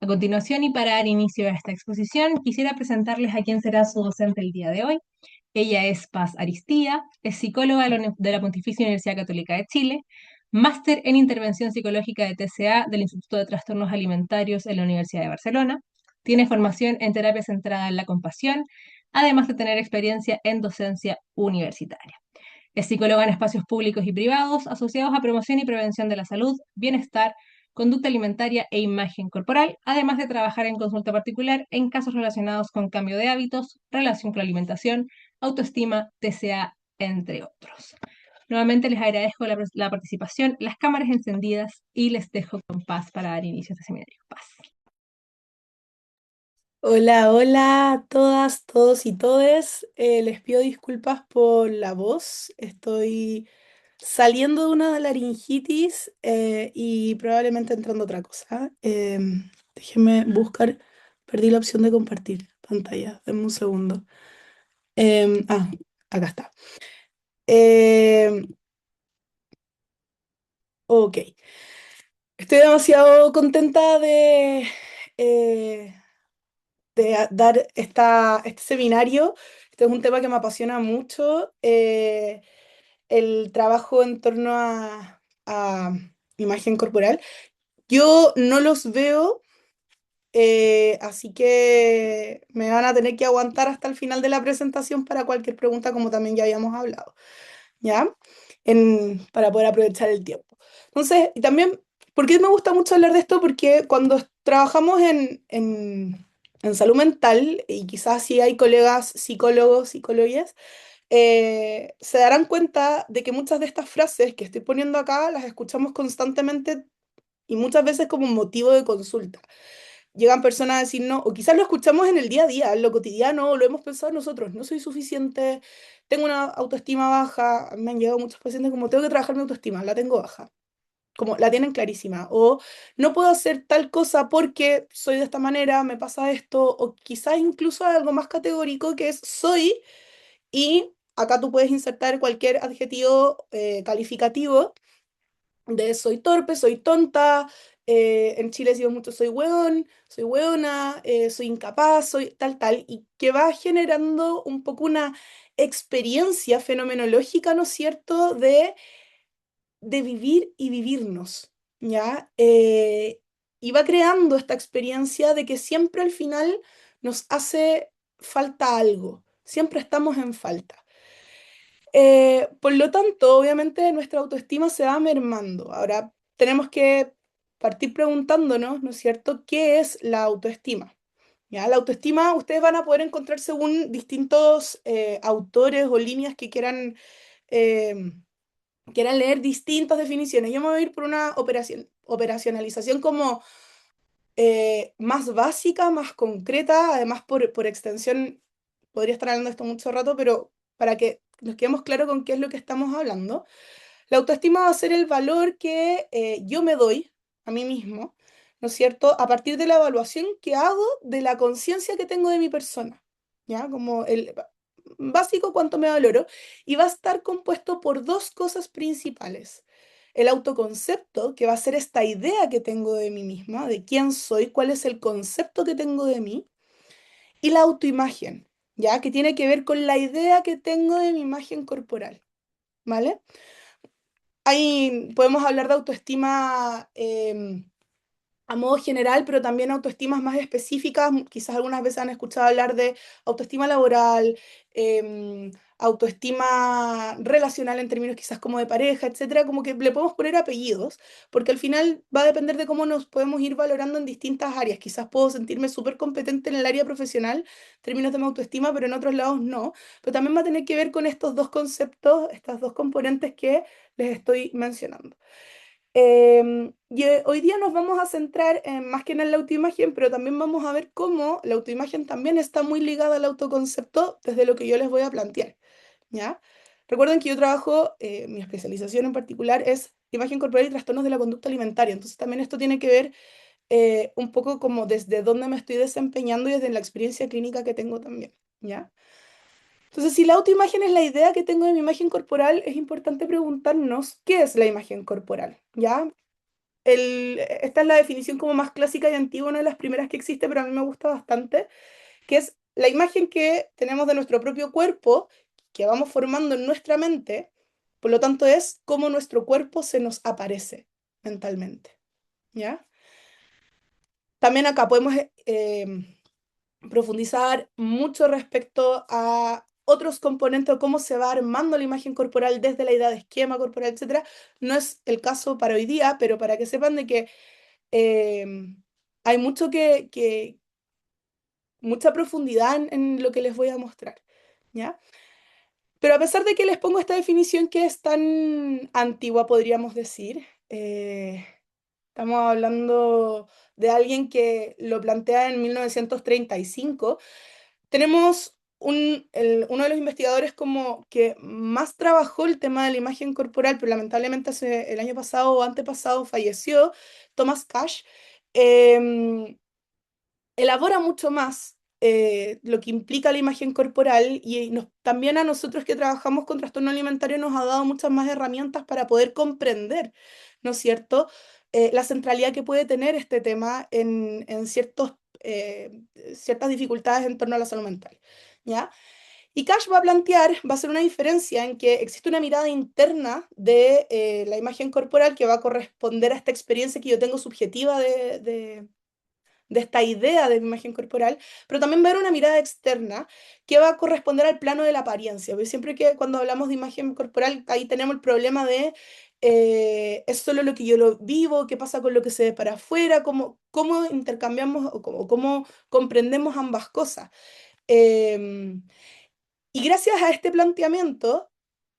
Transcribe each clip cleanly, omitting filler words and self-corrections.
A continuación, y para dar inicio a esta exposición, quisiera presentarles a quién será su docente el día de hoy. Ella es Paz Aristía, es psicóloga de la Pontificia Universidad Católica de Chile, máster en Intervención Psicológica de TCA del Instituto de Trastornos Alimentarios en la Universidad de Barcelona. Tiene formación en terapia centrada en la compasión, además de tener experiencia en docencia universitaria. Es psicóloga en espacios públicos y privados asociados a promoción y prevención de la salud, bienestar, conducta alimentaria e imagen corporal, además de trabajar en consulta particular en casos relacionados con cambio de hábitos, relación con la alimentación, autoestima, TCA, entre otros. Nuevamente les agradezco la participación, las cámaras encendidas y les dejo con Paz para dar inicio a este seminario. Paz. Hola, hola a todas, todos y todes. Les pido disculpas por la voz. Estoy saliendo de una laringitis y probablemente entrando otra cosa. Déjenme buscar. Perdí la opción de compartir pantalla. Denme un segundo. Em, ah, Acá está. Em, ok. Estoy demasiado contenta eh, de dar este seminario. Este es un tema que me apasiona mucho, el trabajo en torno a imagen corporal. Yo no los veo, así que me van a tener que aguantar hasta el final de la presentación para cualquier pregunta, como también ya habíamos hablado, ¿ya? Para poder aprovechar el tiempo. Entonces, y también, ¿por qué me gusta mucho hablar de esto? Porque cuando trabajamos en salud mental, y quizás si hay colegas psicólogos, psicólogas, se darán cuenta de que muchas de estas frases que estoy poniendo acá las escuchamos constantemente y muchas veces como un motivo de consulta. Llegan personas a decirnos, o quizás lo escuchamos en el día a día, en lo cotidiano, o lo hemos pensado nosotros, no soy suficiente, tengo una autoestima baja, me han llegado muchos pacientes como tengo que trabajar mi autoestima, la tengo baja, como la tienen clarísima, o no puedo hacer tal cosa porque soy de esta manera, me pasa esto, o quizás incluso algo más categórico que es soy, y acá tú puedes insertar cualquier adjetivo calificativo de soy torpe, soy tonta, en Chile decimos mucho soy hueón, soy hueona, soy incapaz, soy tal, tal, y que va generando un poco una experiencia fenomenológica, ¿no es cierto?, de vivir y vivirnos, ¿ya? Y va creando esta experiencia de que siempre al final nos hace falta algo, siempre estamos en falta. Por lo tanto, obviamente nuestra autoestima se va mermando. Ahora, tenemos que partir preguntándonos, ¿no es cierto?, ¿qué es la autoestima? ¿Ya? La autoestima ustedes van a poder encontrar según distintos autores o líneas que eh, quieran leer distintas definiciones. Yo me voy a ir por una operacionalización como más básica, más concreta, además por extensión, podría estar hablando de esto mucho rato, pero para que nos quedemos claros con qué es lo que estamos hablando, la autoestima va a ser el valor que yo me doy a mí mismo, ¿no es cierto?, a partir de la evaluación que hago de la conciencia que tengo de mi persona, ¿ya? Como el básico cuánto me valoro, y va a estar compuesto por dos cosas principales. El autoconcepto, que va a ser esta idea que tengo de mí misma, de quién soy, cuál es el concepto que tengo de mí, y la autoimagen, ¿ya? Que tiene que ver con la idea que tengo de mi imagen corporal, ¿vale? Ahí podemos hablar de autoestima a modo general, pero también autoestimas más específicas. Quizás algunas veces han escuchado hablar de autoestima laboral, autoestima relacional en términos quizás como de pareja, etcétera. Como que le podemos poner apellidos, porque al final va a depender de cómo nos podemos ir valorando en distintas áreas. Quizás puedo sentirme súper competente en el área profesional, en términos de mi autoestima, pero en otros lados no. Pero también va a tener que ver con estos dos conceptos, estas dos componentes que les estoy mencionando. Hoy día nos vamos a centrar más que en la autoimagen, pero también vamos a ver cómo la autoimagen también está muy ligada al autoconcepto desde lo que yo les voy a plantear, ¿ya? Recuerden que yo trabajo, mi especialización en particular es imagen corporal y trastornos de la conducta alimentaria, entonces también esto tiene que ver un poco como desde dónde me estoy desempeñando y desde la experiencia clínica que tengo también, ¿ya? Entonces, si la autoimagen es la idea que tengo de mi imagen corporal, es importante preguntarnos qué es la imagen corporal, ¿ya? esta es la definición como más clásica y antigua, una de las primeras que existe, pero a mí me gusta bastante, que es la imagen que tenemos de nuestro propio cuerpo, que vamos formando en nuestra mente, por lo tanto es cómo nuestro cuerpo se nos aparece mentalmente, ¿ya? También acá podemos profundizar mucho respecto a otros componentes o cómo se va armando la imagen corporal desde la idea de esquema corporal, etcétera. No es el caso para hoy día, pero para que sepan de que eh, hay mucha profundidad en lo que les voy a mostrar, ¿ya? Pero a pesar de que les pongo esta definición que es tan antigua, podríamos decir, estamos hablando de alguien que lo plantea en 1935. Tenemos uno de los investigadores como que más trabajó el tema de la imagen corporal, pero lamentablemente el año pasado o antepasado falleció, Thomas Cash. em, Elabora mucho más lo que implica la imagen corporal y también a nosotros que trabajamos con trastorno alimentario nos ha dado muchas más herramientas para poder comprender, ¿no es cierto?, la centralidad que puede tener este tema en ciertas dificultades en torno a la salud mental, ¿ya? Y Cash va a hacer una diferencia en que existe una mirada interna de la imagen corporal que va a corresponder a esta experiencia que yo tengo subjetiva de esta idea de imagen corporal, pero también va a haber una mirada externa que va a corresponder al plano de la apariencia. Porque siempre que cuando hablamos de imagen corporal, ahí tenemos el problema de es solo lo que yo lo vivo, qué pasa con lo que se ve para afuera, cómo intercambiamos o cómo comprendemos ambas cosas. Em, y gracias a este planteamiento,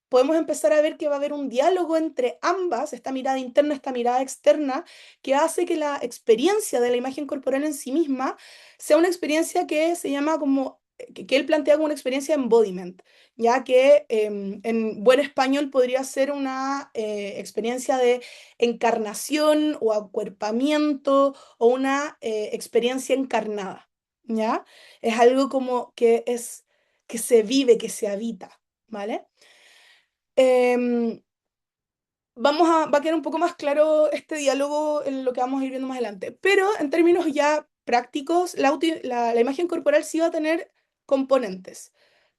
podemos empezar a ver que va a haber un diálogo entre ambas, esta mirada interna, esta mirada externa, que hace que la experiencia de la imagen corporal en sí misma sea una experiencia que se llama como, que él plantea como una experiencia de embodiment, ya que en buen español podría ser una experiencia de encarnación o acuerpamiento o una experiencia encarnada, ¿ya? Es algo como que se vive, que se habita, ¿vale? Em, va a quedar un poco más claro este diálogo en lo que vamos a ir viendo más adelante. Pero en términos ya prácticos, la imagen corporal sí va a tener componentes.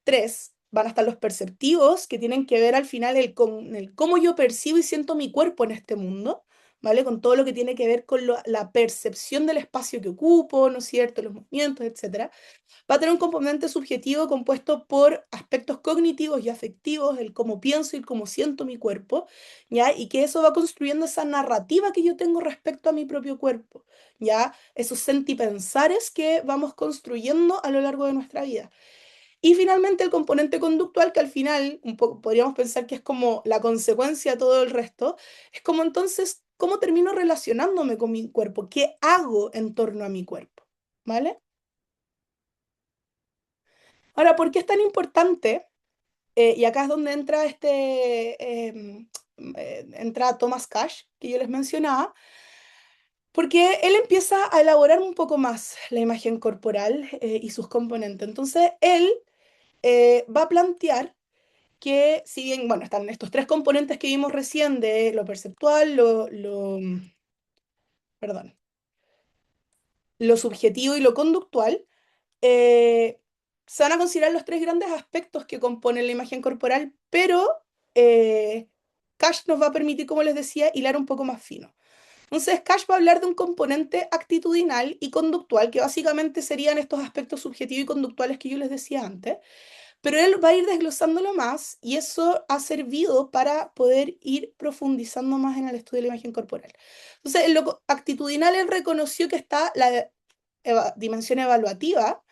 Tres, van a estar los perceptivos, que tienen que ver al final con el cómo yo percibo y siento mi cuerpo en este mundo, ¿vale? Con todo lo que tiene que ver con la percepción del espacio que ocupo, ¿no es cierto? Los movimientos, etcétera. Va a tener un componente subjetivo compuesto por aspectos cognitivos y afectivos, el cómo pienso y el cómo siento mi cuerpo, ¿ya? Y que eso va construyendo esa narrativa que yo tengo respecto a mi propio cuerpo, ¿ya? Esos sentipensares que vamos construyendo a lo largo de nuestra vida. Y finalmente el componente conductual, que al final un poco podríamos pensar que es como la consecuencia de todo el resto, es como entonces, ¿cómo termino relacionándome con mi cuerpo? ¿Qué hago en torno a mi cuerpo? ¿Vale? Ahora, ¿por qué es tan importante? Y acá es donde entra entra Thomas Cash, que yo les mencionaba, porque él empieza a elaborar un poco más la imagen corporal y sus componentes. Entonces, él va a plantear que, si bien, bueno, están estos tres componentes que vimos recién de lo perceptual, perdón, lo subjetivo y lo conductual, eh, se van a considerar los tres grandes aspectos que componen la imagen corporal, pero eh, Cash nos va a permitir, como les decía, hilar un poco más fino. Entonces, Cash va a hablar de un componente actitudinal y conductual, que básicamente serían estos aspectos subjetivos y conductuales que yo les decía antes, pero él va a ir desglosándolo más y eso ha servido para poder ir profundizando más en el estudio de la imagen corporal. Entonces, en lo actitudinal, él reconoció que está la dimensión evaluativa,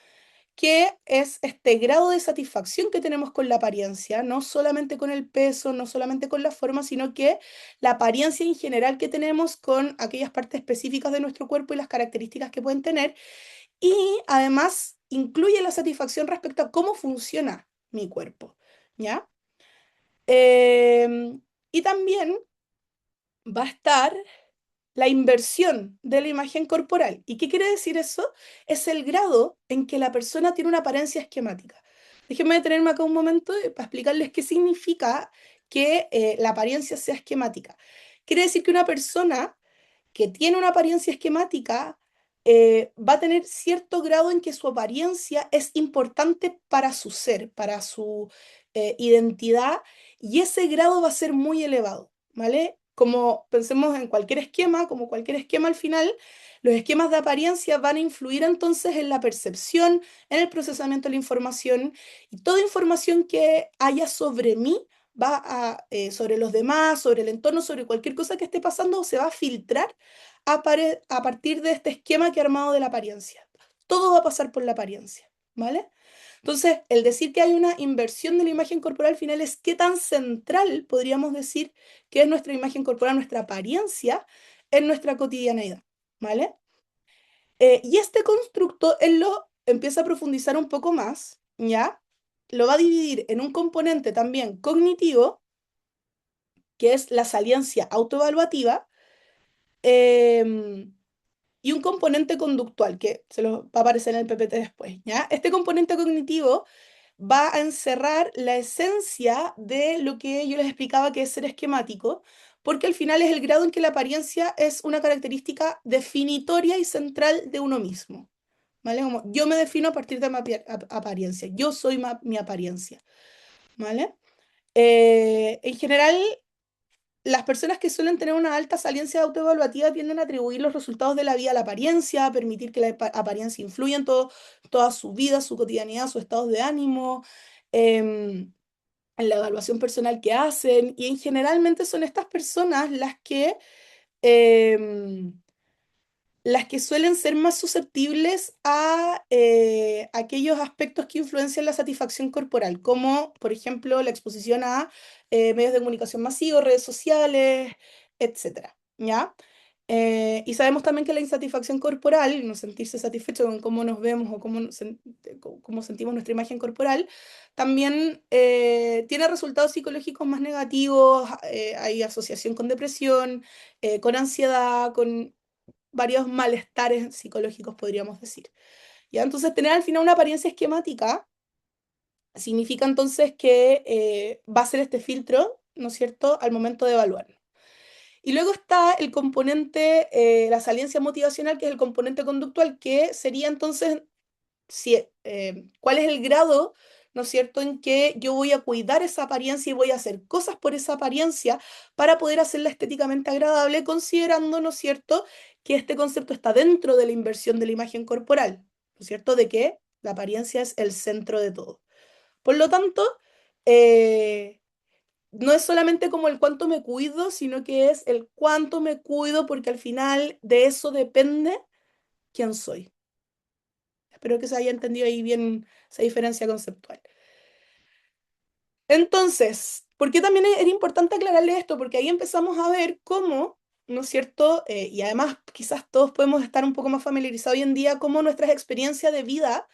que es este grado de satisfacción que tenemos con la apariencia, no solamente con el peso, no solamente con la forma, sino que la apariencia en general que tenemos con aquellas partes específicas de nuestro cuerpo y las características que pueden tener, y además incluye la satisfacción respecto a cómo funciona mi cuerpo, ¿ya? Em, y también va a estar la inversión de la imagen corporal. ¿Y qué quiere decir eso? Es el grado en que la persona tiene una apariencia esquemática. Déjenme detenerme acá un momento para explicarles qué significa que la apariencia sea esquemática. Quiere decir que una persona que tiene una apariencia esquemática va a tener cierto grado en que su apariencia es importante para su ser, para su identidad, y ese grado va a ser muy elevado, ¿vale? Como pensemos en cualquier esquema, como cualquier esquema al final, los esquemas de apariencia van a influir entonces en la percepción, en el procesamiento de la información, y toda información que haya sobre mí va a, sobre los demás, sobre el entorno, sobre cualquier cosa que esté pasando, se va a filtrar a partir de este esquema que he armado de la apariencia. Todo va a pasar por la apariencia, ¿vale? Entonces, el decir que hay una inversión de la imagen corporal al final es qué tan central podríamos decir que es nuestra imagen corporal, nuestra apariencia en nuestra cotidianeidad, ¿vale? Y este constructo él lo empieza a profundizar un poco más, ¿ya? Lo va a dividir en un componente también cognitivo, que es la saliencia autoevaluativa, em, y un componente conductual, que se lo va a aparecer en el PPT después, ¿ya? Este componente cognitivo va a encerrar la esencia de lo que yo les explicaba que es ser esquemático, porque al final es el grado en que la apariencia es una característica definitoria y central de uno mismo, ¿vale? Como yo me defino a partir de mi apariencia, yo soy mi apariencia, ¿vale? En general, las personas que suelen tener una alta saliencia autoevaluativa tienden a atribuir los resultados de la vida a la apariencia, a permitir que la apariencia influya en toda su vida, su cotidianidad, sus estados de ánimo, em, en la evaluación personal que hacen. Y en generalmente son estas personas em, las que suelen ser más susceptibles a aquellos aspectos que influencian la satisfacción corporal, como por ejemplo la exposición a medios de comunicación masivos, redes sociales, etcétera, ¿ya? Y sabemos también que la insatisfacción corporal, no sentirse satisfecho con cómo nos vemos o cómo sentimos nuestra imagen corporal, también tiene resultados psicológicos más negativos, hay asociación con depresión, con ansiedad, con varios malestares psicológicos, podríamos decir. ¿Ya? Entonces, tener al final una apariencia esquemática significa entonces que va a ser este filtro, ¿no es cierto?, al momento de evaluar. Y luego está el componente, la saliencia motivacional, que es el componente conductual, que sería entonces si, cuál es el grado, ¿no es cierto?, en que yo voy a cuidar esa apariencia y voy a hacer cosas por esa apariencia para poder hacerla estéticamente agradable, considerando, ¿no es cierto?, que este concepto está dentro de la inversión de la imagen corporal, ¿no es cierto?, de que la apariencia es el centro de todo. Por lo tanto, eh, no es solamente como el cuánto me cuido, sino que es el cuánto me cuido, porque al final de eso depende quién soy. Espero que se haya entendido ahí bien esa diferencia conceptual. Entonces, ¿por qué también era importante aclararle esto? Porque ahí empezamos a ver cómo, ¿no es cierto? Y además quizás todos podemos estar un poco más familiarizados hoy en día, cómo nuestras experiencias de vida,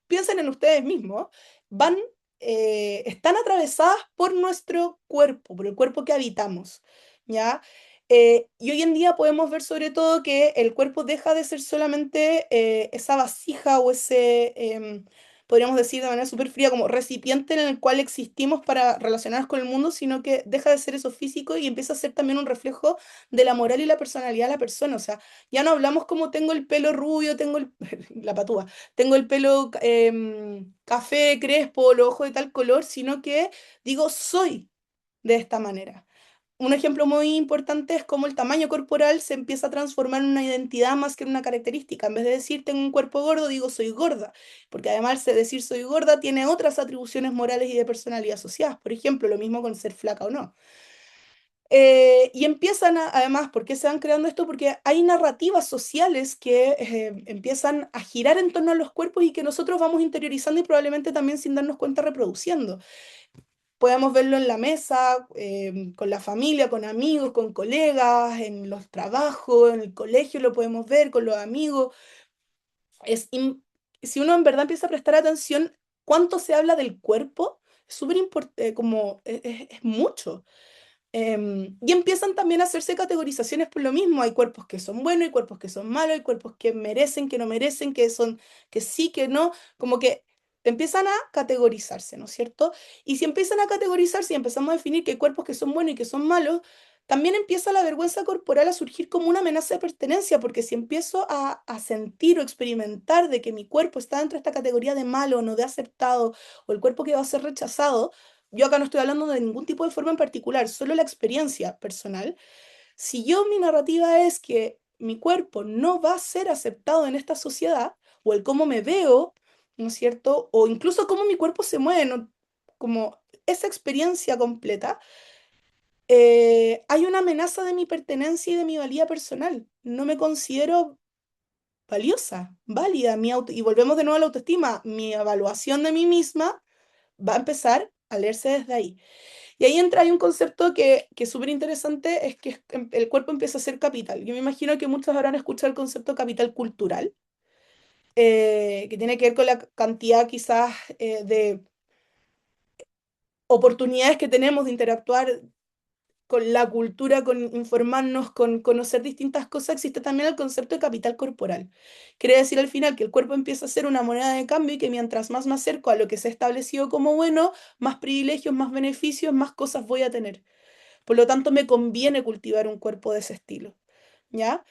piensen en ustedes mismos, van, están atravesadas por nuestro cuerpo, por el cuerpo que habitamos, ¿ya? Y hoy en día podemos ver sobre todo que el cuerpo deja de ser solamente esa vasija o ese, podríamos decir de manera súper fría, como recipiente en el cual existimos para relacionarnos con el mundo, sino que deja de ser eso físico y empieza a ser también un reflejo de la moral y la personalidad de la persona. O sea, ya no hablamos como tengo el pelo rubio, tengo la patúa, tengo el pelo café, crespo, los ojos de tal color, sino que digo, soy de esta manera. Un ejemplo muy importante es cómo el tamaño corporal se empieza a transformar en una identidad más que en una característica. En vez de decir tengo un cuerpo gordo, digo soy gorda, porque además de decir soy gorda tiene otras atribuciones morales y de personalidad asociadas. Por ejemplo, lo mismo con ser flaca o no. Y empiezan además, ¿por qué se van creando esto? Porque hay narrativas sociales que empiezan a girar en torno a los cuerpos y que nosotros vamos interiorizando y probablemente también sin darnos cuenta reproduciendo. Podemos verlo en la mesa, con la familia, con amigos, con colegas, en los trabajos, en el colegio lo podemos ver con los amigos. Si uno en verdad empieza a prestar atención, cuánto se habla del cuerpo, es súper importante, como es mucho. Y empiezan también a hacerse categorizaciones por lo mismo. Hay cuerpos que son buenos, hay cuerpos que son malos, hay cuerpos que merecen, que no merecen, que son, que sí, que no. Como que empiezan a categorizarse, ¿no es cierto? Y si empiezan a categorizarse y empezamos a definir que hay cuerpos que son buenos y que son malos, también empieza la vergüenza corporal a surgir como una amenaza de pertenencia, porque si empiezo a sentir o experimentar de que mi cuerpo está dentro de esta categoría de malo, no de aceptado, o el cuerpo que va a ser rechazado, yo acá no estoy hablando de ningún tipo de forma en particular, solo la experiencia personal. Si yo mi narrativa es que mi cuerpo no va a ser aceptado en esta sociedad, o el cómo me veo, ¿no es cierto? O incluso cómo mi cuerpo se mueve, como esa experiencia completa, hay una amenaza de mi pertenencia y de mi valía personal. No me considero valiosa, válida, y volvemos de nuevo a la autoestima. Mi evaluación de mí misma va a empezar a leerse desde ahí. Y ahí entra, hay un concepto que es súper interesante, es que el cuerpo empieza a ser capital. Yo me imagino que muchos habrán escuchado el concepto capital cultural, que tiene que ver con la cantidad quizás de oportunidades que tenemos de interactuar con la cultura, con informarnos, con conocer distintas cosas. Existe también el concepto de capital corporal. Quiere decir al final que el cuerpo empieza a ser una moneda de cambio y que mientras más me acerco a lo que se ha establecido como bueno, más privilegios, más beneficios, más cosas voy a tener. Por lo tanto, me conviene cultivar un cuerpo de ese estilo, ¿ya?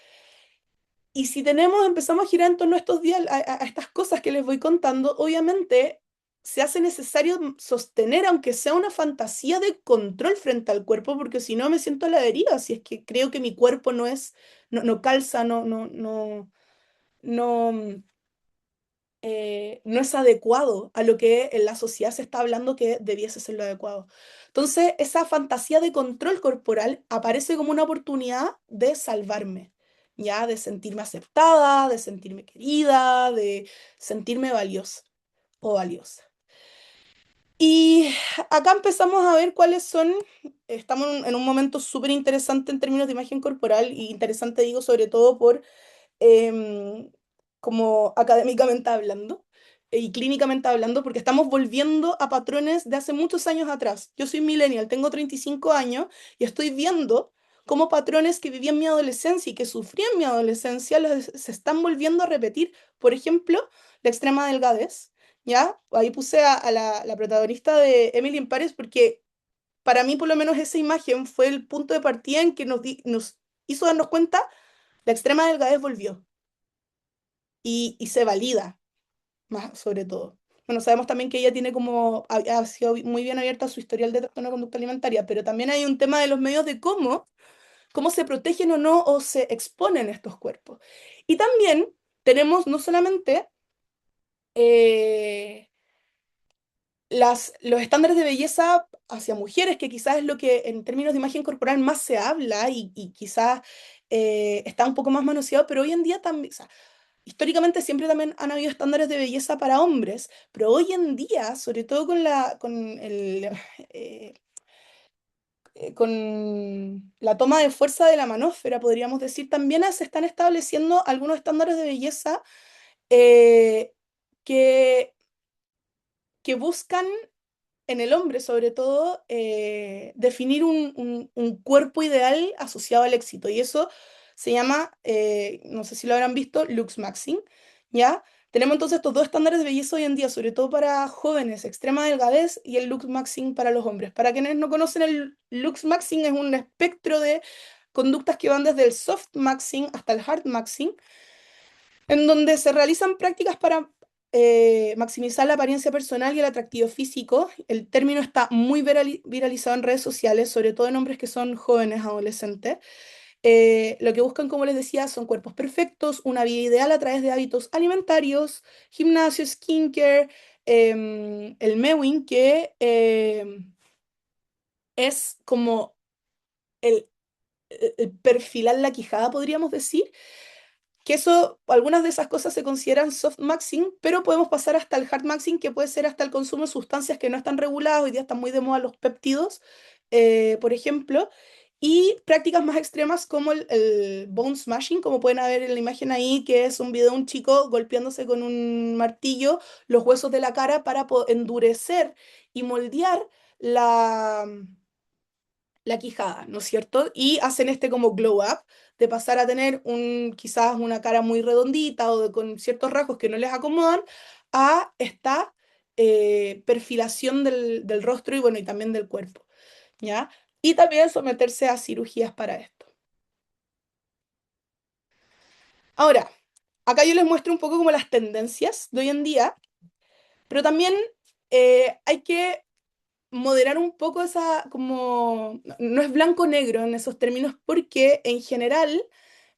Y si empezamos a girar en torno a estos días, a estas cosas que les voy contando, obviamente se hace necesario sostener, aunque sea una fantasía de control frente al cuerpo, porque si no me siento a la deriva, si es que creo que mi cuerpo no calza, no, no es adecuado a lo que en la sociedad se está hablando que debiese ser lo adecuado. Entonces, esa fantasía de control corporal aparece como una oportunidad de salvarme, ¿ya? De sentirme aceptada, de sentirme querida, de sentirme valiosa o valiosa. Y acá empezamos a ver cuáles son, estamos en un momento súper interesante en términos de imagen corporal, y interesante digo sobre todo por em, como académicamente hablando y clínicamente hablando, porque estamos volviendo a patrones de hace muchos años atrás. Yo soy millennial, tengo 35 años y estoy viendo cómo patrones que viví en mi adolescencia y que sufrí en mi adolescencia se están volviendo a repetir. Por ejemplo, la extrema delgadez, ¿ya? Ahí puse a la protagonista de Emily in Paris porque para mí por lo menos esa imagen fue el punto de partida en que nos hizo darnos cuenta, la extrema delgadez volvió y se valida, más sobre todo. Bueno, sabemos también que ella tiene como, ha sido muy bien abierta a su historial de trastorno de conducta alimentaria, pero también hay un tema de los medios de cómo se protegen o no o se exponen estos cuerpos. Y también tenemos no solamente eh, los estándares de belleza hacia mujeres, que quizás es lo que en términos de imagen corporal más se habla y quizás está un poco más manoseado, pero hoy en día también, o sea, históricamente siempre también han habido estándares de belleza para hombres, pero hoy en día, sobre todo eh, con la toma de fuerza de la manósfera, podríamos decir, también se están estableciendo algunos estándares de belleza eh, que, que buscan en el hombre, sobre todo, definir un cuerpo ideal asociado al éxito. Y eso se llama, no sé si lo habrán visto, looks maxing, ¿ya? Tenemos entonces estos dos estándares de belleza hoy en día, sobre todo para jóvenes, extrema delgadez y el looks maxing para los hombres. Para quienes no conocen, el looks maxing es un espectro de conductas que van desde el soft maxing hasta el hard maxing, en donde se realizan prácticas para maximizar la apariencia personal y el atractivo físico. El término está muy viralizado en redes sociales, sobre todo en hombres que son jóvenes, adolescentes. Lo que buscan, como les decía, son cuerpos perfectos, una vida ideal a través de hábitos alimentarios, gimnasio, skincare, el mewing, que es como el, el perfilar la quijada, podríamos decir, que eso, algunas de esas cosas se consideran soft maxing, pero podemos pasar hasta el hard maxing, que puede ser hasta el consumo de sustancias que no están reguladas. Hoy día están muy de moda los péptidos, por ejemplo, y prácticas más extremas como el bone smashing, como pueden ver en la imagen ahí, que es un video de un chico golpeándose con un martillo los huesos de la cara para endurecer y moldear la, la quijada, ¿no es cierto? Y hacen este como glow up de pasar a tener quizás una cara muy redondita o con ciertos rasgos que no les acomodan a esta perfilación del rostro y bueno, y también del cuerpo, ¿ya? y también someterse a cirugías para esto. Ahora, acá yo les muestro un poco como las tendencias de hoy en día, pero también hay que moderar un poco esa, como, no es blanco-negro en esos términos, porque en general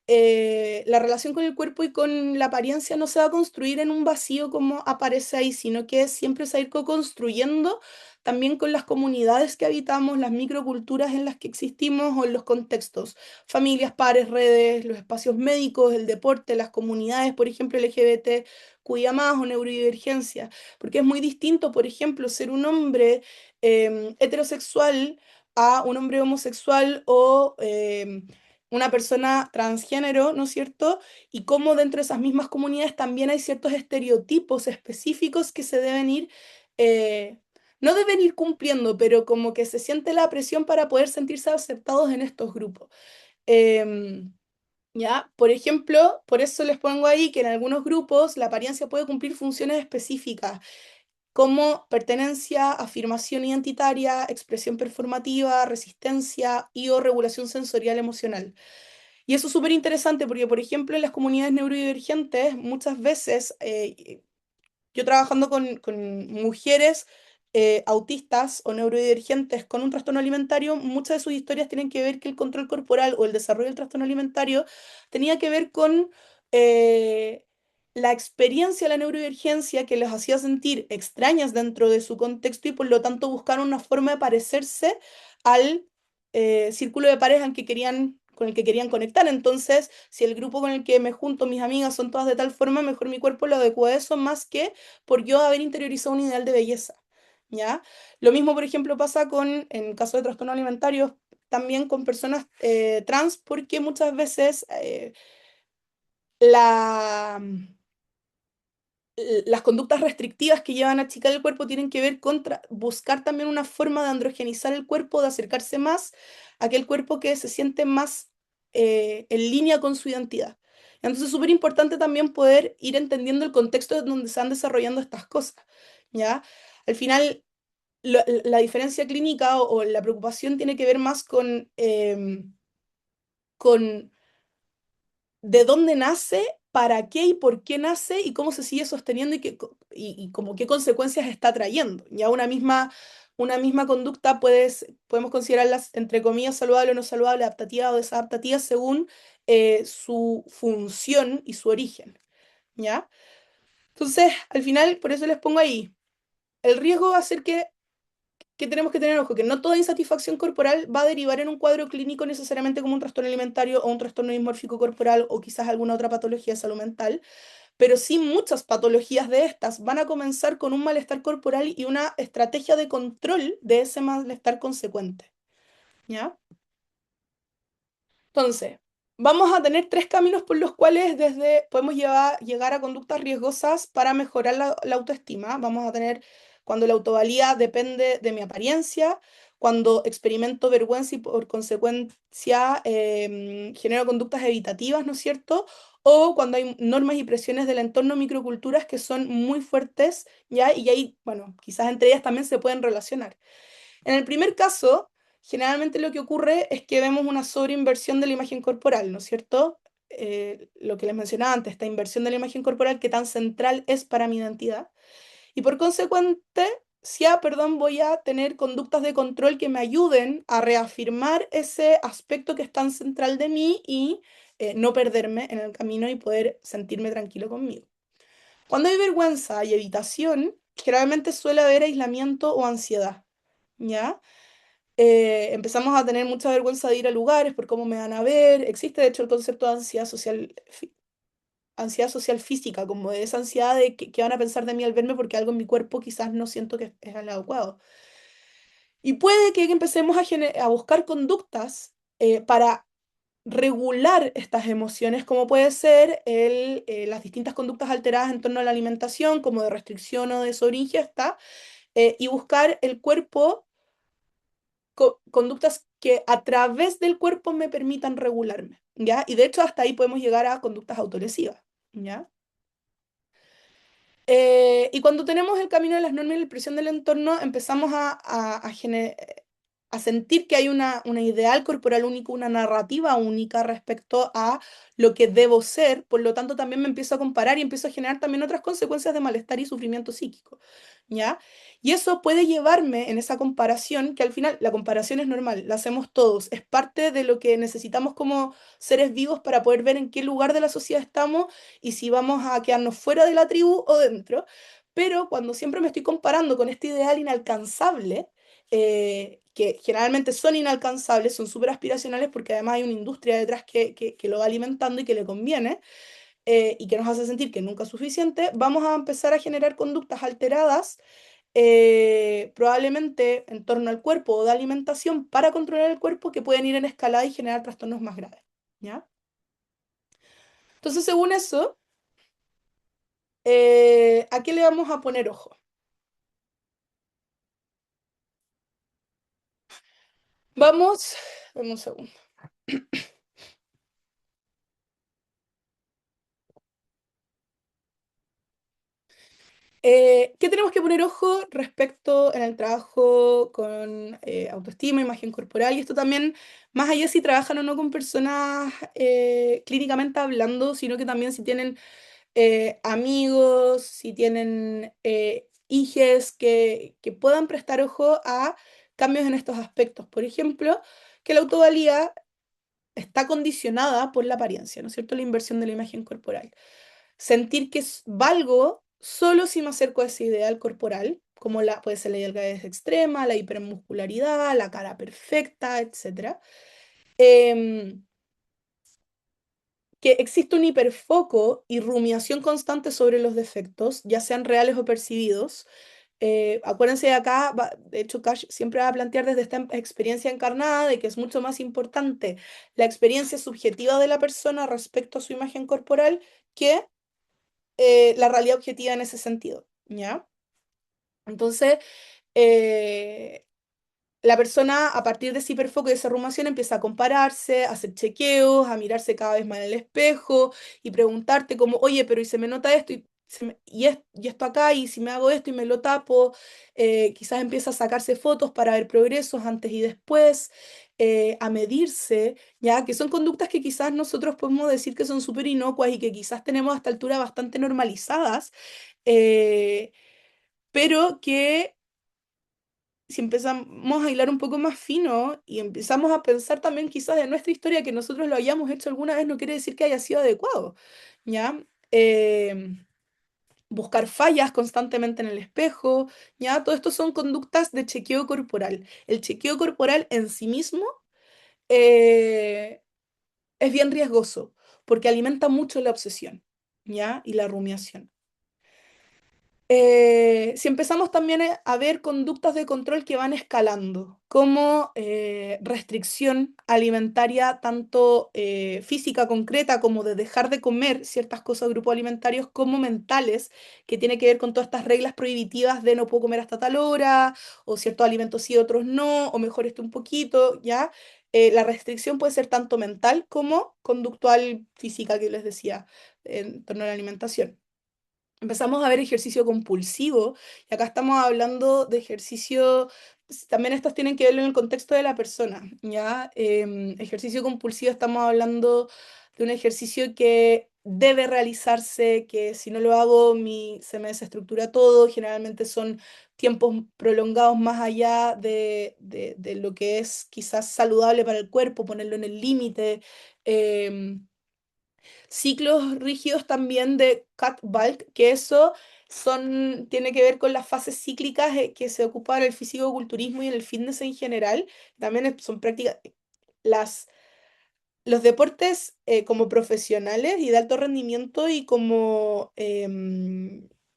la relación con el cuerpo y con la apariencia no se va a construir en un vacío como aparece ahí, sino que siempre se va a ir co-construyendo también con las comunidades que habitamos, las microculturas en las que existimos o en los contextos, familias, pares, redes, los espacios médicos, el deporte, las comunidades, por ejemplo, LGBT, cuya más o neurodivergencia, porque es muy distinto, por ejemplo, ser un hombre heterosexual a un hombre homosexual o una persona transgénero, ¿no es cierto? Y cómo dentro de esas mismas comunidades también hay ciertos estereotipos específicos que se deben ir, eh, no deben ir cumpliendo, pero como que se siente la presión para poder sentirse aceptados en estos grupos. Em, ¿Ya? Por ejemplo, por eso les pongo ahí que en algunos grupos la apariencia puede cumplir funciones específicas, como pertenencia, afirmación identitaria, expresión performativa, resistencia y o regulación sensorial emocional. Y eso es súper interesante porque, por ejemplo, en las comunidades neurodivergentes, muchas veces, yo trabajando con mujeres autistas o neurodivergentes con un trastorno alimentario, muchas de sus historias tienen que ver que el control corporal o el desarrollo del trastorno alimentario tenía que ver con eh, la experiencia de la neurodivergencia que les hacía sentir extrañas dentro de su contexto y por lo tanto buscar una forma de parecerse al círculo de pareja en que querían, con el que querían conectar. Entonces, si el grupo con el que me junto, mis amigas, son todas de tal forma, mejor mi cuerpo lo adecua a eso más que por yo haber interiorizado un ideal de belleza, ¿ya? Lo mismo, por ejemplo, pasa con, en caso de trastornos alimentarios, también con personas trans, porque muchas veces la, las conductas restrictivas que llevan a achicar el cuerpo tienen que ver con buscar también una forma de androgenizar el cuerpo, de acercarse más a aquel cuerpo que se siente más en línea con su identidad. Entonces es súper importante también poder ir entendiendo el contexto en donde se van desarrollando estas cosas, ¿ya? Al final, la diferencia clínica o la preocupación tiene que ver más con de dónde nace, para qué y por qué nace y cómo se sigue sosteniendo y como qué consecuencias está trayendo. Ya una misma conducta podemos considerarlas entre comillas saludable o no saludable, adaptativa o desadaptativa según su función y su origen. ¿Ya? Entonces, al final, por eso les pongo ahí, el riesgo va a ser que tenemos que tener ojo, que no toda insatisfacción corporal va a derivar en un cuadro clínico necesariamente como un trastorno alimentario o un trastorno dismórfico corporal o quizás alguna otra patología de salud mental, pero sí muchas patologías de estas van a comenzar con un malestar corporal y una estrategia de control de ese malestar consecuente, ¿ya? Entonces, vamos a tener tres caminos por los cuales podemos llegar a conductas riesgosas para mejorar la autoestima. Vamos a tener cuando la autovalía depende de mi apariencia, cuando experimento vergüenza y por consecuencia genero conductas evitativas, ¿no es cierto? O cuando hay normas y presiones del entorno microculturas que son muy fuertes, ¿ya? Y ahí, bueno, quizás entre ellas también se pueden relacionar. En el primer caso, generalmente lo que ocurre es que vemos una sobreinversión de la imagen corporal, ¿no es cierto? Lo que les mencionaba antes, esta inversión de la imagen corporal que tan central es para mi identidad. Y por consecuente, perdón, voy a tener conductas de control que me ayuden a reafirmar ese aspecto que es tan central de mí y no perderme en el camino y poder sentirme tranquilo conmigo. Cuando hay vergüenza y evitación, generalmente suele haber aislamiento o ansiedad, ¿ya? Empezamos a tener mucha vergüenza de ir a lugares por cómo me van a ver. Existe, de hecho, el concepto de ansiedad social física, como de esa ansiedad de que van a pensar de mí al verme porque algo en mi cuerpo quizás no siento que es el adecuado. Y puede que empecemos a buscar conductas para regular estas emociones, como puede ser las distintas conductas alteradas en torno a la alimentación, como de restricción o de sobreingesta, y buscar el cuerpo conductas que a través del cuerpo me permitan regularme, ¿ya? Y de hecho hasta ahí podemos llegar a conductas autolesivas, ¿ya? Y cuando tenemos el camino de las normas y la presión del entorno, empezamos a generar a sentir que hay una ideal corporal único, una narrativa única respecto a lo que debo ser, por lo tanto también me empiezo a comparar y empiezo a generar también otras consecuencias de malestar y sufrimiento psíquico, ¿ya? Y eso puede llevarme en esa comparación, que al final la comparación es normal, la hacemos todos, es parte de lo que necesitamos como seres vivos para poder ver en qué lugar de la sociedad estamos y si vamos a quedarnos fuera de la tribu o dentro. Pero cuando siempre me estoy comparando con este ideal inalcanzable, que generalmente son inalcanzables, son súper aspiracionales porque además hay una industria detrás que lo va alimentando y que le conviene, y que nos hace sentir que nunca es suficiente, vamos a empezar a generar conductas alteradas, probablemente en torno al cuerpo o de alimentación para controlar el cuerpo que pueden ir en escalada y generar trastornos más graves, ¿ya? Entonces, según eso, ¿a qué le vamos a poner ojo? Vamos, dame un segundo. ¿Qué tenemos que poner ojo respecto en el trabajo con autoestima, imagen corporal? Y esto también, más allá si trabajan o no con personas clínicamente hablando, sino que también si tienen amigos, si tienen hijes que puedan prestar ojo a cambios en estos aspectos. Por ejemplo, que la autovalía está condicionada por la apariencia, ¿no es cierto? La inversión de la imagen corporal. Sentir que valgo solo si me acerco a ese ideal corporal, como puede ser la delgadez extrema, la hipermuscularidad, la cara perfecta, etcétera. Em, que existe un hiperfoco y rumiación constante sobre los defectos, ya sean reales o percibidos. Acuérdense de acá, de hecho, Cash siempre va a plantear desde esta experiencia encarnada de que es mucho más importante la experiencia subjetiva de la persona respecto a su imagen corporal que la realidad objetiva en ese sentido, ¿ya? Entonces, eh, la persona a partir de ese hiperfoco y de esa rumación empieza a compararse, a hacer chequeos, a mirarse cada vez más en el espejo y preguntarte como, oye, pero ¿y se me nota esto? Y esto acá, y si me hago esto y me lo tapo, quizás empieza a sacarse fotos para ver progresos antes y después, a medirse, ya que son conductas que quizás nosotros podemos decir que son súper inocuas y que quizás tenemos a esta altura bastante normalizadas, eh, pero que si empezamos a hilar un poco más fino y empezamos a pensar también quizás de nuestra historia que nosotros lo hayamos hecho alguna vez, no quiere decir que haya sido adecuado, ¿ya? Buscar fallas constantemente en el espejo, ¿ya? Todo esto son conductas de chequeo corporal. El chequeo corporal en sí mismo eh, es bien riesgoso porque alimenta mucho la obsesión, ¿ya? Y la rumiación. Si empezamos también a ver conductas de control que van escalando, como restricción alimentaria, tanto física concreta como de dejar de comer ciertas cosas de grupos alimentarios, como mentales, que tiene que ver con todas estas reglas prohibitivas de no puedo comer hasta tal hora, o ciertos alimentos sí, otros no, o mejor este un poquito, ¿ya? La restricción puede ser tanto mental como conductual física, que les decía, en torno a la alimentación. Empezamos a ver ejercicio compulsivo, y acá estamos hablando de ejercicio, también estos tienen que verlo en el contexto de la persona, ¿ya? Ejercicio compulsivo, estamos hablando de un ejercicio que debe realizarse, que si no lo hago se me desestructura todo, generalmente son tiempos prolongados más allá de lo que es quizás saludable para el cuerpo, ponerlo en el límite. Ciclos rígidos también de cut bulk, que eso tiene que ver con las fases cíclicas que se ocupan en el fisicoculturismo y en el fitness en general. También son prácticas, las los deportes como profesionales y de alto rendimiento y como